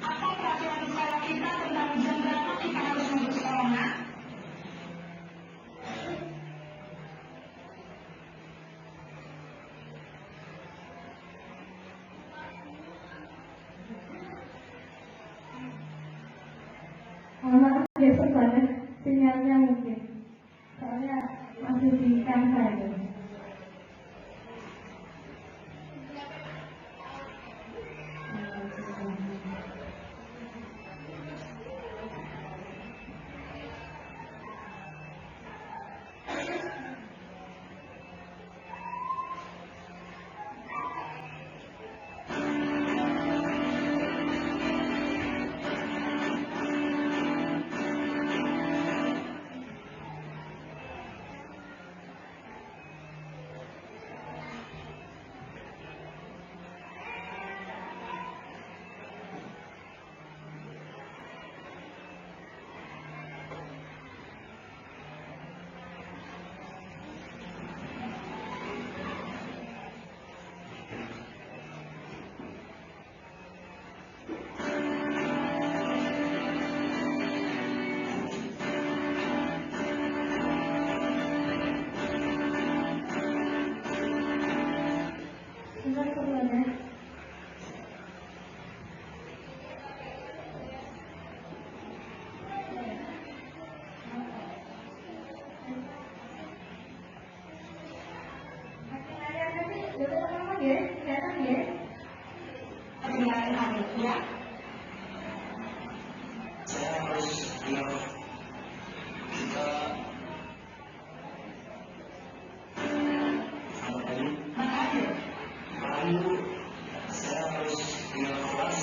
apa peraturan sekolah kita tentang jam berapa kita harus masuk sekolah nak? Maaf, besok banget sinyalnya mungkin. Soalnya masih di kantor itu. Sebentar keluarnya. Makin ada tapi dulu pertama ya, kelihatan ya. Perjalanan hari ya. Saya harus bilang kita selamat pagi. Makanya, Lalu saya harus bilang kelas.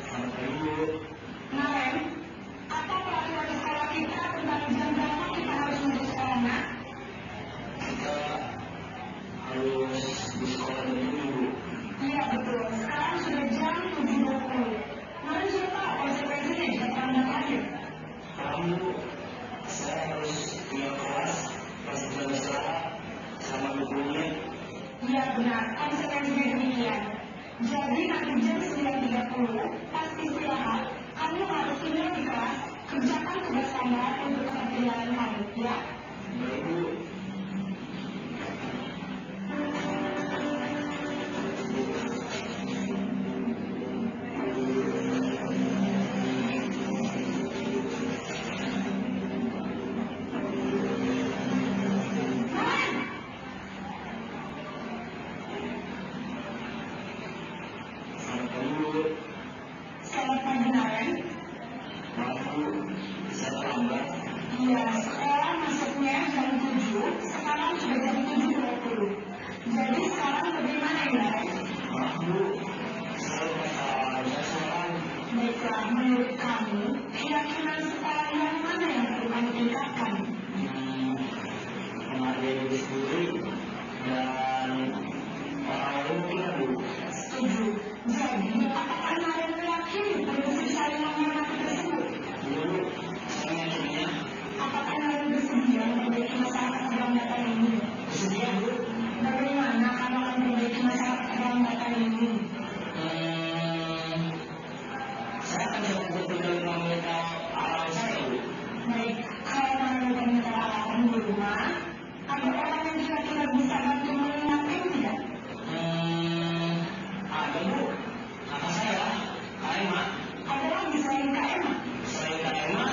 Selamat pagi Bu. Naren, apa peraturan sekolah kita tentang jam berapa kita harus masuk sekolah nak? tambahan untuk kepentingan kamu, ya? Baik, Bu. Selamat pagi, Bu. Selamat pagi, Naren. Maaf, Bu. Saya terlambat. Iya, sekolah masuknya jam 7, sekarang sudah jam 7.20. Jadi sekarang bagaimana ya, Naren? Maaf, Bu. Saya lupa salah sekarang. Baiklah, menurut kamu, keyakinan sekolah yang mana yang perlu kamu tingkatkan? Menghargai diri sendiri dan orang lain tidak, Bu. Setuju. Jadi, apakah Naren meyakini prinsip saling menghormati tersebut? Iya, Bu. Saya meyakininya. Apakah Naren bersedia memperbaiki masyarakat keterlambatan ini? Bersedia, Bu. Bagaimana kamu akan memperbaiki masyarakat keterlambatan ini? Saya akan coba betul dari memonitor alam saya, Bu. Baik, kalau Naren memonitor alasan di rumah, ada orang yang kira-kira bisa bantu mengingatkan tidak? Ada, Bu. Kakak saya, Kak Emma. Ada lagi selain Kak Emma? Selain Kak Emma,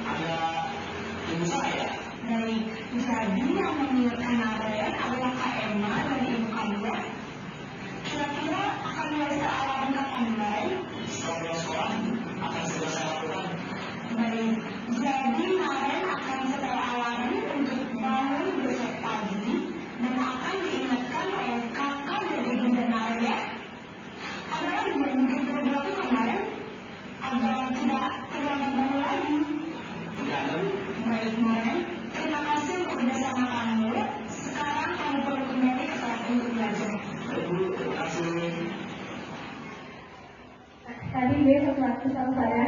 ada ibu saya. Baik, jadi yang mengingatkan Naren adalah Kak Emma dan ibu kamu ya? Kira-kira akan mulai sealaman kapan, Naren? Setelah pulang sekolah, akan segera saya lakukan. Baik, jadi Naren akan setel alarm untuk bangun besok pagi dan akan diingatkan oleh kakak dan ibunda Naren ya? Ada lagi yang mungkin perlu dilakukan, Naren? Agar tidak terlambat bangun lagi. Tidak ada, Bu. Baik, Naren. Terima kasih untuk kerjasama kamu. Sekarang kamu perlu kembali ke kelas untuk belajar. Baik, Bu. Terima kasih. Tadi dia sesuatu sama saya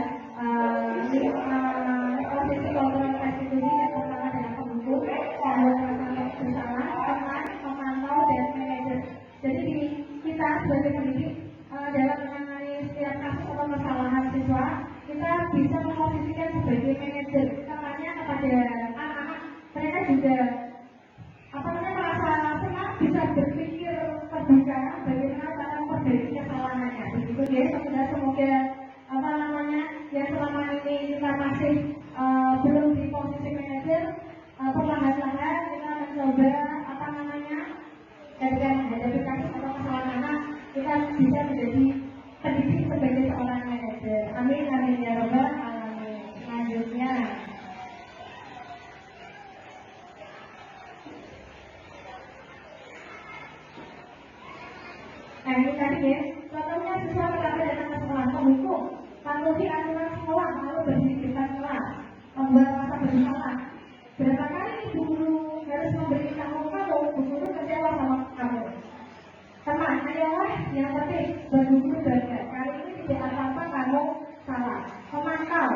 posisi kontrol restitusi yang pertama adalah pembuku, membuat rasa bersalah, teman, pemantau, dan manajer. Jadi kita sebagai pendidik dalam menangani setiap kasus atau kesalahan siswa, kita bisa memposisikan sebagai manajer. Kita tanya kepada anak-anak, mereka juga merasa senang bisa berpikir terbuka bagaimana cara memperbaiki kesalahannya. Begitu ya, semoga yang selama ini kita masih belum di posisi manajer, perlahan-lahan kita mencoba dari menghadapi kasus atau kesalahan anak, kita bisa menjadi pendidik sebagai seorang manajer. Amin, amin ya rabbal alamin. Selanjutnya. Nah ini tadi ya, contohnya siswa ketika datang ke sekolah menghukum, patuhi aturan sekolah, lalu berdiri di depan kelas, membuat rasa bersalah. Berapa kali ibu guru harus memberitahu kamu, ibu guru kecewa sama kamu. Teman, ayolah yang penting bagi guru bangga. Kali ini tidak apa-apa kamu salah. Pemantau,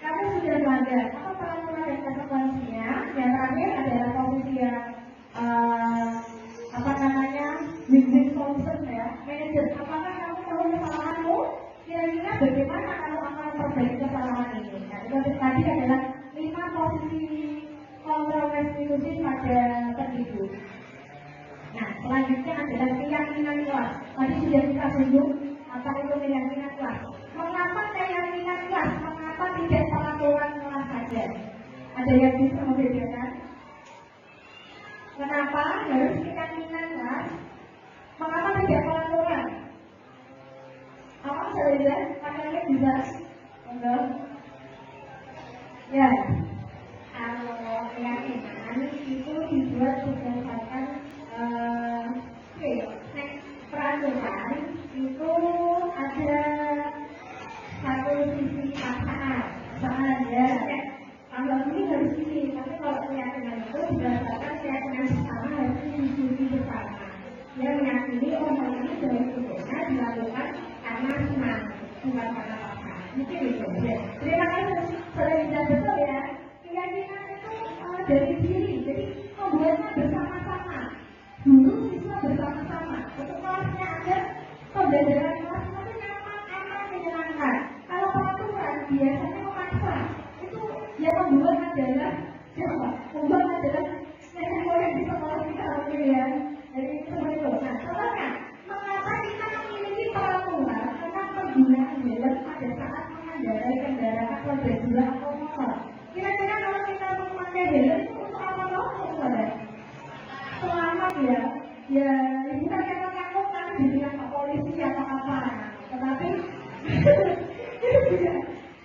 kamu sudah belajar. Apa peraturan dan konsekuensinya? Yang terakhir adalah posisi yang win-win solution ya, manajer. Apakah kamu tahu kesalahanmu? Kira-kira bagaimana kamu akan memperbaiki kesalahan ini? Nah, itu tadi adalah 5 posisi kontrol restitusi pada pendidik. Nah, selanjutnya adalah keyakinan kelas. Tadi sudah kita singgung apa itu keyakinan kelas. Mengapa keyakinan kelas? Mengapa tidak peraturan kelas saja? Ada yang bisa membedakan? Kenapa harus keyakinan kelas? Mengapa tidak peraturan? Apa saja? Pakainya bisa? Enggak? Ya, kalau keyakinan itu dibuat berdasarkan peraturan itu ada satu sisi paksaan. Soalnya kalau ini harus ini, tapi kalau keyakinan itu berdasarkan keyakinan bersama harus diskusi bersama. Dia meyakini hal ini dari sebelumnya dilakukan karena senang, bukan karena paksaan. Mungkin itu. Ya. Terima kasih sudah bisa betul ya. Keyakinan itu dari diri, jadi membuatnya bersama-sama. Dulu siswa bersama-sama. Untuk kelasnya ada pembelajaran kelas itu nyaman, enak, menyenangkan. Kalau peraturan biasanya memaksa. penggunaan helm pada saat mengendarai kendaraan roda 2 atau motor. Kira-kira kalau kita memakai helm itu untuk apa saudara? Selamat ya, ya bukan karena takut kan dibilang Pak polisi atau apa, tetapi itu juga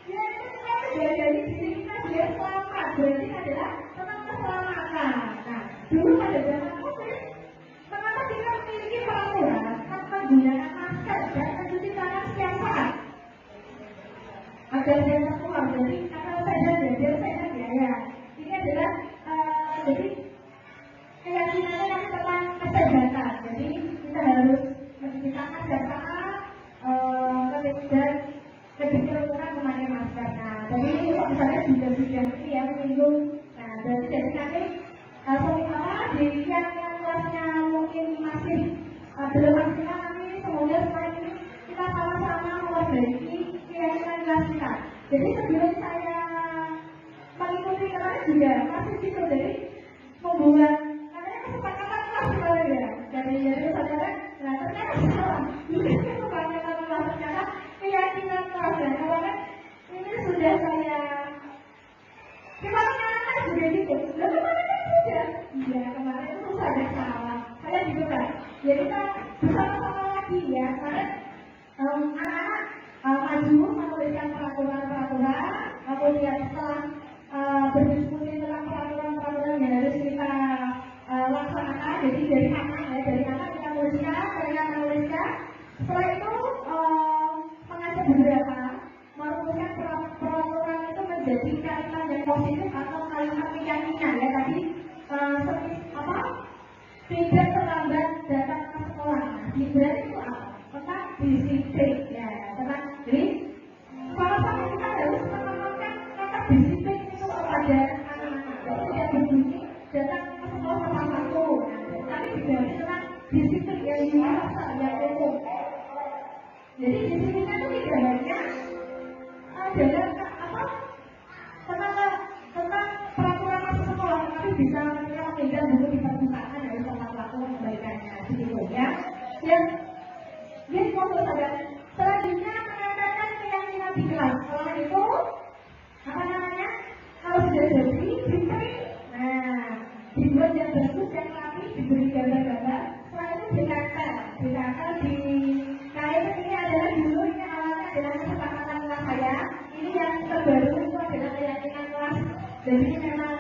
ya itu kita menjadi diri kita biar selamat, berarti adalah tentang keselamatan. Nah, dulu pada zaman COVID, mengapa kita memiliki peraturan tentang menggunakan masker dan mencuci tangan setiap saat agar tidak tertular. Jadi kalau saya biar ya ini adalah jadi keyakinannya yang tentang kesehatan. Jadi kita harus mencuci tangan setiap saat dan lebih kerumunan memakai masker. Nah, jadi ini kok misalnya sudah ini ya menyinggung. Nah, jadi nanti di yang kelasnya mungkin masih belum maksimal, nanti semoga setelah ini kita sama-sama memperbaiki keyakinan kelas kita. Jadi sebelum saya mengikuti kelas juga masih gitu, jadi membuat katanya kesepakatan kelas kemarin ya dari saudara. Nah ternyata salah, bukan kesepakatan kelas, ternyata keyakinan kelas. Dan kemarin ini sudah saya kemarin anak juga gitu. Lalu kemarin kan sudah, iya kemarin itu ada salah. Saya juga kan. Jadi kita bersama-sama lagi ya. Kemarin anak-anak maju menuliskan peraturan-peraturan, kemudian setelah berdiskusi tentang peraturan-peraturan yang harus kita laksanakan. Jadi dari anak kita tuliskan, mereka menuliskan. Setelah itu mengajak beberapa merumuskan peraturan itu menjadi kalimat yang positif atau kalimat keyakinan ya tadi tidak terlambat datang ke sekolah. Berarti itu apa? Tentang disiplin ya, tentang jadi sama-sama kita harus menanamkan kata disiplin itu kepada anak-anak. Jadi tidak berbunyi datang ke sekolah tepat waktu, tapi juga tentang disiplin yang universal yang umum. Jadi disiplinnya itu tidak hanya dalam tentang peraturan masuk sekolah, tapi bisa menghindar dulu di perpustakaan dari tempat waktu kebaikannya begitu ya. Yang fokus ada selanjutnya mengatakan keyakinan di kelas. Setelah itu kalau sudah jadi diberi, dibuat yang bagus yang rapi, diberi gambar-gambar. Setelah itu ditempel di kain. Ini adalah dulu ini awalnya adalah kesepakatan kelas saya. Ini yang terbaru itu adalah keyakinan kelas. Jadi memang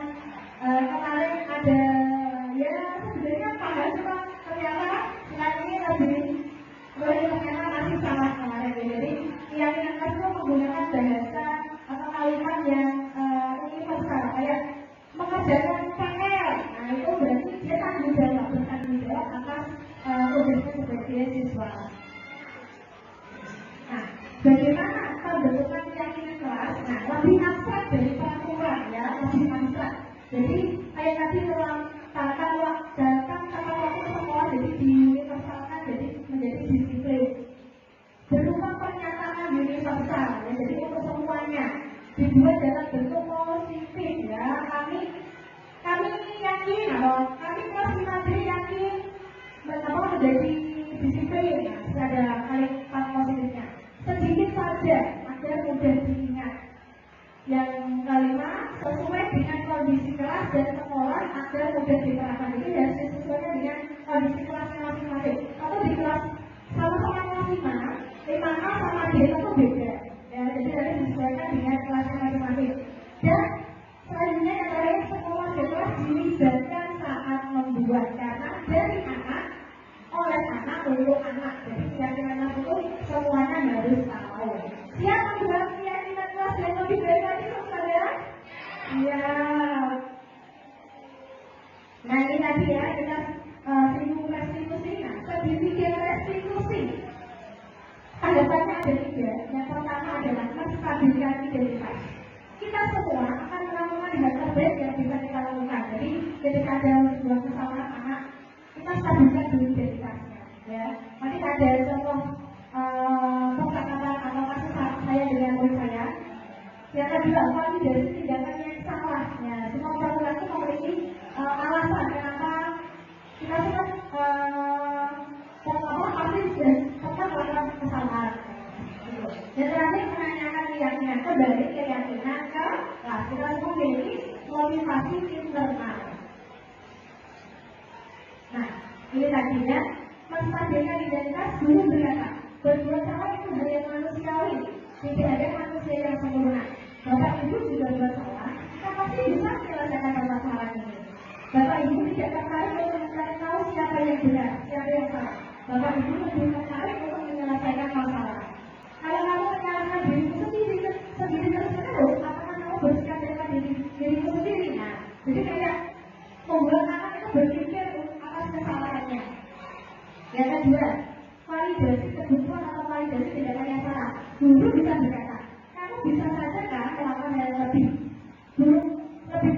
kemarin ada ya sebenarnya paham, cuma ternyata ini lebih ternyata masih salah kemarin. Jadi keyakinan kelas itu menggunakan bahasa atau kalimat yang universal kayak mengajarkan pakaian. Nah itu berarti dia bertanggung jawab atas tugasnya sebagai siswa. Nah, bagaimana pembentukan keyakinan kelas? Nah, lebih abstrak dari peraturan ya, lebih abstrak. Jadi kayak tadi datang waktu sekolah, jadi diuniversalkan jadi menjadi disiplin. Berupa pernyataan universal ya, jadi untuk semuanya dibuat dalam bentuk positif ya. Kami yakin bahwa kami kelas 5 yakin menjadi disiplin. Nah, ada kalimat positifnya. Sedikit saja agar mudah diingat. Yang kelima, sesuai dengan kondisi kelas dan sekolah agar mudah diterapkan. Ini harus disesuaikan dengan kondisi kelasnya masing-masing. Atau di kelas sama-sama kelas 5A sama D itu beda. Ya, jadi harus disesuaikan dengan kelasnya masing-masing. Dan selanjutnya yang terakhir, sekolah dan kelas dilibatkan saat membuat, karena dari anak oleh anak untuk anak. Jadi keyakinan itu semuanya harus tahu. Siap membuat keyakinan kelas yang lebih baik lagi, saudara? Iya. Nah ini tadi ya kita singgung restitusi. Nah, sedikit restitusi. Tanggapannya ada 3. Yang pertama adalah menstabilkan identitas. Kita semua akan melakukan hal terbaik yang bisa kita lakukan. Jadi ketika ada sebuah kesalahan anak, kita stabilkan dulu identitasnya. Ya, nanti ada contoh percakapan atau kasus saya dengan murid saya. Yang kedua, validasi tindakan yang salah. Ya, semua peraturan itu memiliki alasan kenapa kita pasti pernah melakukan kesalahan. keyakinan, kembali keyakinan kelas. Kita memiliki motivasi internal. Nah, ini tadinya menstabilkan identitas dulu berkata, berbuat salah itu hal yang manusiawi, tidak ada manusia yang sempurna. Bapak Ibu juga buat salah, kita pasti bisa menyelesaikan permasalahan ini. Bapak Ibu tidak tertarik untuk mencari tahu siapa yang benar, siapa yang salah. Bapak Ibu lebih tertarik untuk menyelesaikan masalah. Kalau kamu menyalahkan dirimu sendiri terus, apakah kamu bersikap dengan dirimu sendiri? Nah, jadi kayak membuat anak itu berpikir atas kesalahannya. Yang kedua, validasi kebutuhan atau validasi tindakan yang salah. Guru bisa berkata, kamu bisa saja kan melakukan hal yang lebih buruk, tapi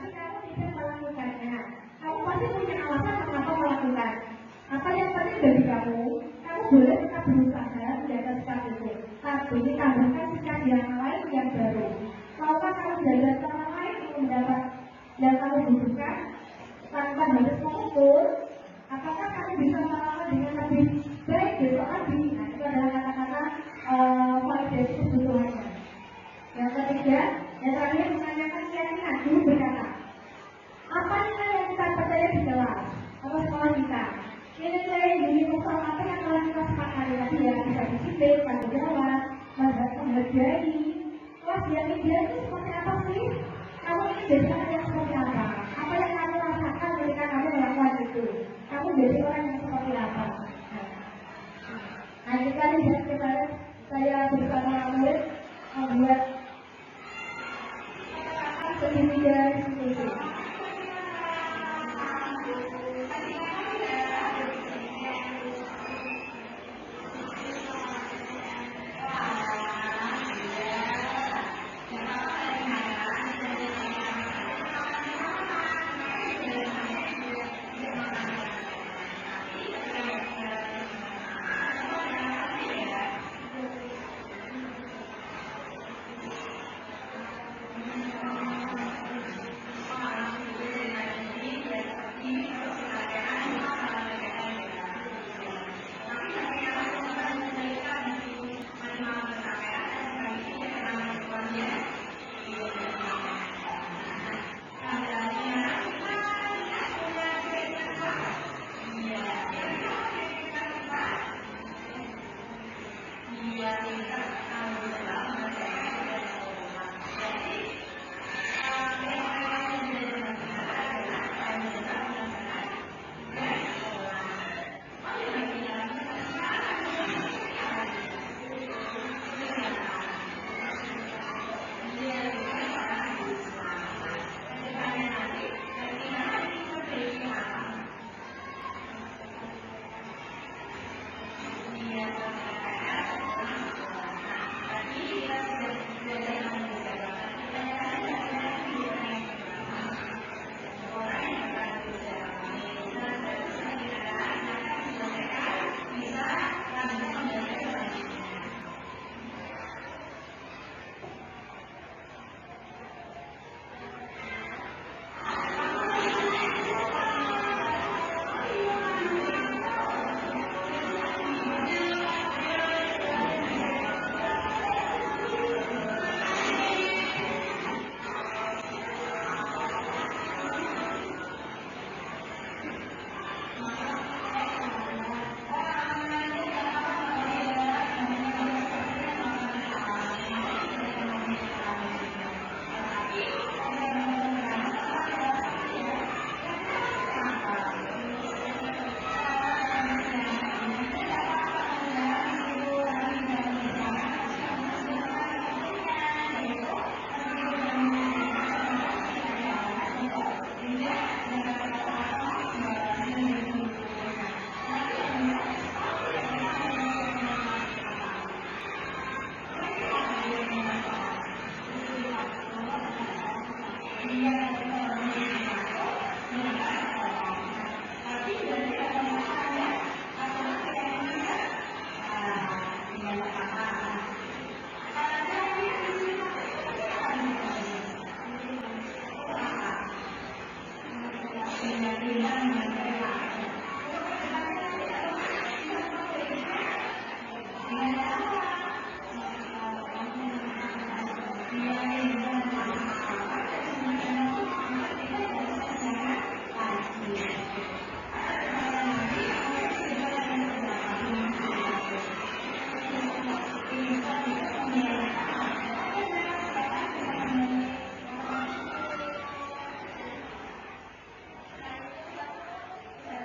kamu tidak melakukannya. Kamu pasti punya alasan mengapa melakukan. Apa yang penting bagi kamu boleh tetap berusaha menjaga sikap itu, tapi tambahkan sikap yang lain yang baru. Maukah kamu belajar sama lain untuk mendapat yang kamu butuhkan tanpa harus mengukur? Apakah kamu bisa melakukan dengan lebih baik besok lagi? Nah, itu adalah kata-kata validasi kebutuhannya. Yang ketiga, yang terakhir menanyakan keyakinan. Guru berkata, apa nilai yang kita percaya di kelas atau sekolah kita? Nilai universal apa yang telah kita sepakati tadi ya, bisa disiplin, tanggung jawab, menghargai. Kelas yang ideal itu seperti apa sih? Kamu ingin jadi orang yang seperti apa? Apa yang kamu rasakan ketika kamu melakukan itu? Kamu jadi orang yang seperti apa? Nah, kita lihat kemarin saya bersama murid membuat segitiga seperti itu.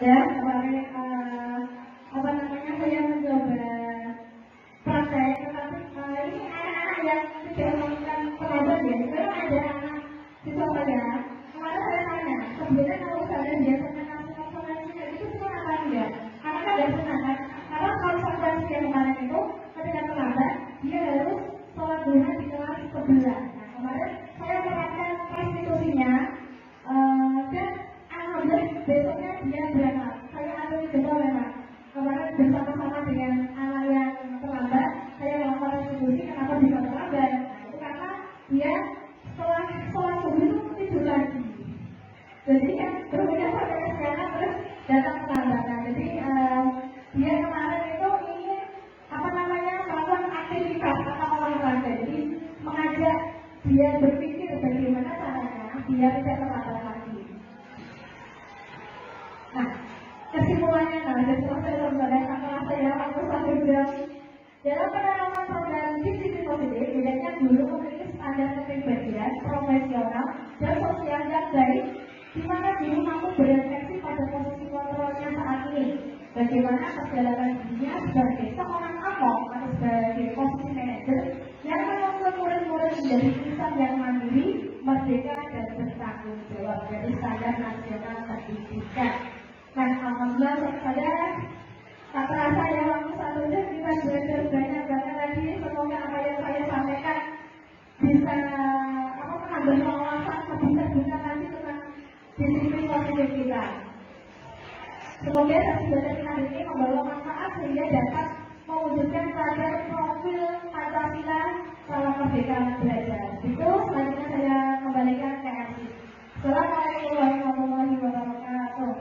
Ya, kemarin saya mencoba praktek, tetapi ini anak-anak yang tidak melakukan pelajaran ya, itu ada anak siswa saya. Kemarin saya tanya, sebenarnya kalau saya biasanya kasih konsultasi itu semua apa enggak? Karena kan tidak pernah kan? Karena konsultasi yang kemarin itu ketika terlambat, dia harus sholat duha di kelas 11. Nah, kemarin saya menerapkan restitusinya, dan alhamdulillah besoknya dia berangkat. Saya atur jadwal memang. Kemarin bersama-sama dengan anak yang terlambat, saya melakukan restitusi kenapa bisa terlambat. Nah, itu karena dia setelah sholat subuh itu tidur lagi. Jadi kan berbeda sampai sekarang terus datang terlambat. Nah, jadi dia kemarin itu ingin melakukan aktivitas atau olahraga. Jadi mengajak dia berpikir bagaimana caranya dia tidak terlambat lagi. Nah, kesimpulannya jadi setelah saya menggunakan kelas saya waktu 1 jam dalam penerapan program disiplin positif, bedanya dulu memiliki standar kepribadian profesional dan sosial yang baik, di mana dulu mampu berefleksi pada posisi kontrolnya saat ini. Bagaimana perjalanan dirinya sebagai seorang amok atau sebagai posisi manajer yang menuntut murid-murid menjadi insan yang mandiri, merdeka dan bertanggung jawab dari standar nasional pendidikan. Nah, alhamdulillah saya tak terasa ya waktu 1 jam kita belajar banyak banget lagi. Semoga apa yang saya sampaikan bisa menambah wawasan bisa lagi tentang disiplin positif kita. Semoga sesi belajar kita ini membawa manfaat sehingga dapat mewujudkan pelajar profil Pancasila salam merdeka belajar. Itu selanjutnya saya kembalikan ke MC. Assalamualaikum warahmatullahi wabarakatuh.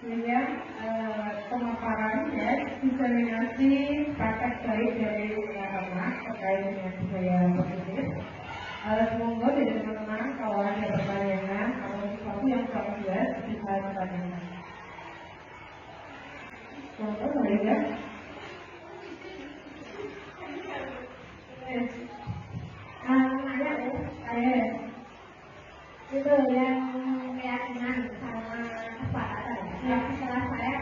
Sebenarnya pemaparan ya diseminasi praktek baik dari teman-teman terkait dengan budaya positif. Semoga dari teman-teman kalau ada pertanyaan atau sesuatu yang kamu buat bisa ditanyakan. Contoh saya itu yang keyakinan sama kesepakatan. Yang setelah saya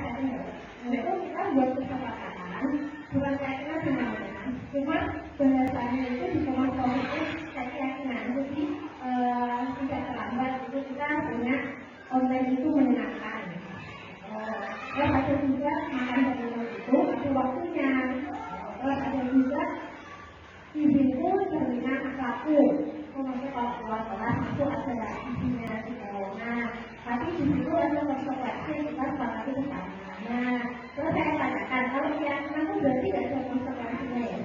itu kita buat kesepakatan bukan keyakinan benar-benar. Cuma bahasanya itu di kelas positif kayak keyakinan. Jadi tidak terlambat itu kita punya online itu menyenangkan. Terus ada juga makan dengan itu ada waktunya. Terus ada juga izinmu terminal apapun. Maksudnya kalau keluar kelas itu ada isinya nah, tapi di situ ada konsekuensi kita sepakati bersama. Nah, terus saya tanyakan kalau keyakinan itu berarti tidak ada konsekuensinya ya?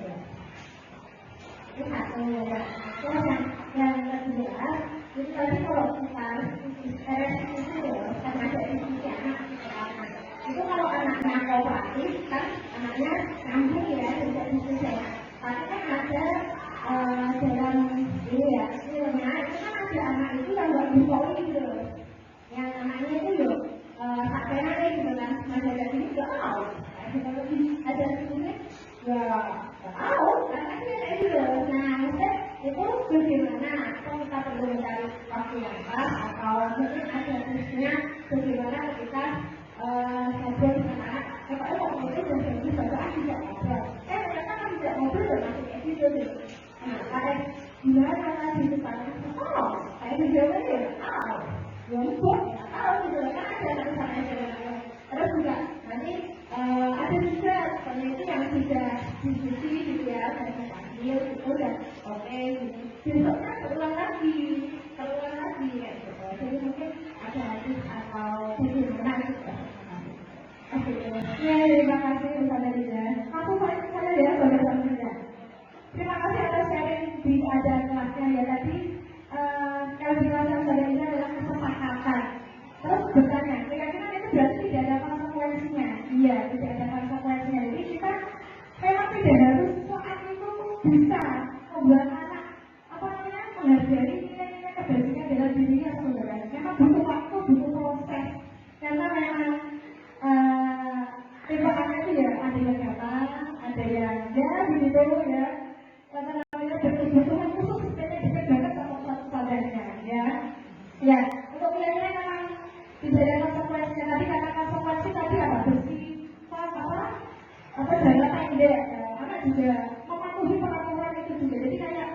Itu satu ya. Terus yang kedua, itu tadi kalau kita restitusi ya, kan ada institusi anak itu kalau anaknya kooperatif kan anaknya nyambung ya, tidak diskusi ya. Tapi kan ada dalam ini ya, filmnya itu kan ada anak itu yang nggak bisa gitu, yang anaknya itu yuk tak pernah deh gitu kan, masih ada ini nggak tahu, ada ini nggak tahu, karena dia kayak gitu. Nah, maksudnya itu bagaimana? Atau kita perlu mencari waktu yang pas, atau mungkin ada tipsnya bagaimana ketika ngobrol dengan anak, kalau waktu itu dan ini bacaan tidak ngobrol, ternyata kan tidak ngobrol dan masih kayak gitu deh. Nah, kayak gimana di depan? Kayak di Jawa ya, untuk tahu gitu kan ada misalnya jalan. Terus juga nanti ada juga peneliti yang sudah diskusi gitu ya, dan panggil gitu dan oke gitu. Besoknya terulang lagi kayak gitu. Jadi mungkin ada hadis atau bagaimana gitu. Ya, terima kasih kepada Rida. Aku saya ya, saudara Rida. Terima kasih atas sharing di ada kelasnya ya tadi. Yang dijelaskan pada ini adalah kesepakatan. Terus bertanya, keyakinan itu berarti tidak ada konsekuensinya. Iya, tidak ada konsekuensinya. Jadi kita memang tidak harus saat itu bisa membuat anak menghargai nilai-nilai kebajikan dalam dirinya sebenarnya. Memang butuh waktu, butuh proses. Karena memang tipe anak itu ya ada yang gampang, ada yang ya begitu ya. tidak ada konsekuensinya. Tadi kata konsekuensi tadi apa? Bersih, apa jangka pendek. Anak juga mematuhi peraturan itu juga. Jadi kayak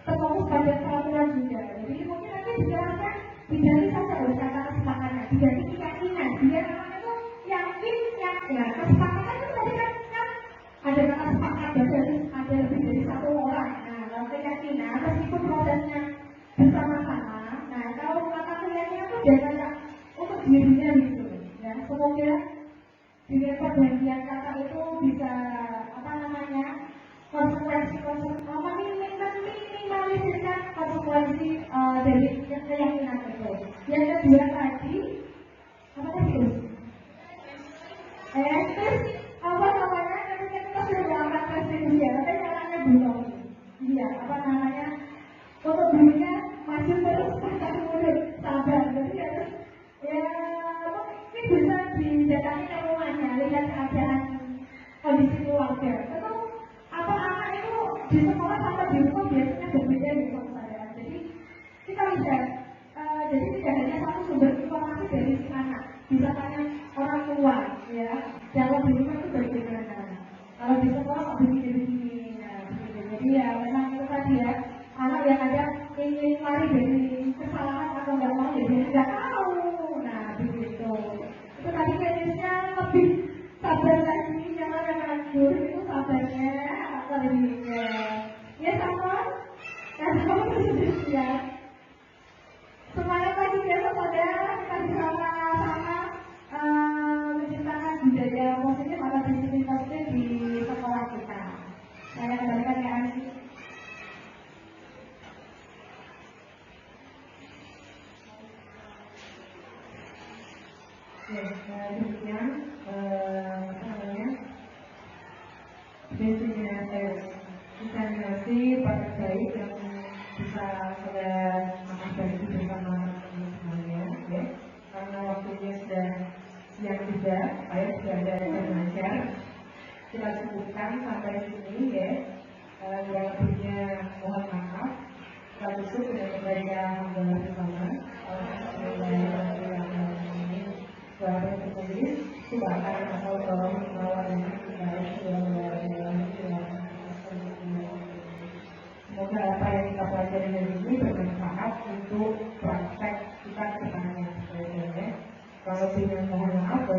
terfokus pada peraturan juga. Jadi mungkin nanti dijelaskan diganti saja oleh kata kesepakatan, diganti keyakinan. Biar anak itu yakin ya kesepakatan itu tadi kan ada kata sepakat, ada lebih dari satu orang. Nah, kalau keyakinan meskipun prosesnya bersama-sama. Nah, kalau kata keyakinan itu dia kayak untuk dirinya gitu. Ya, semoga dengan pergantian kata itu bisa minimalisirkan konsekuensi dari keyakinan itu. Yang kedua tadi apa tadi? Ketika kita sudah melakukan prestasi ya, tapi caranya belum. Iya, untuk dirinya maju terus, pantang mundur, sabar. Jadi harus ini bisa didatangi ke rumahnya, lihat keadaan kondisi keluarga. Itu anak itu di sekolah sama di rumah biasanya berbeda di keadaan. Jadi kita lihat, jadi tidak hanya satu sumber informasi dari si anak, bisa tanya orang tua, ya. Kalau di rumah itu bagaimana? Kalau di sekolah kok begini-begini, jadi ya memang itu tadi ya, anak yang ada ingin lari dari kesalahan atau nggak mau jadi nggak tahu. Nah begitu. Itu tadi kayaknya lebih sabar lagi, jangan yang nganggur itu sabarnya lebihnya. Ya sama, kamu sudah siap. Semangat lagi besok pada kita bersama-sama menciptakan budaya positif atau disiplin positif di sekolah kita. Saya kembalikan ke Ansi. Demikian definisi paket baik yang bisa saya bagi bersama semuanya, ya. Karena waktunya sudah siang juga, saya sudah ada yang belajar. Kita cukupkan sampai sini, ya. Yang lebihnya mohon maaf. Kita tutup dengan membaca hamdalah bersama. Suara tertulis, subhanallah semoga apa yang kita pelajari hari ini bermanfaat untuk praktek kita ke depannya. Kalau dengan mohon maaf,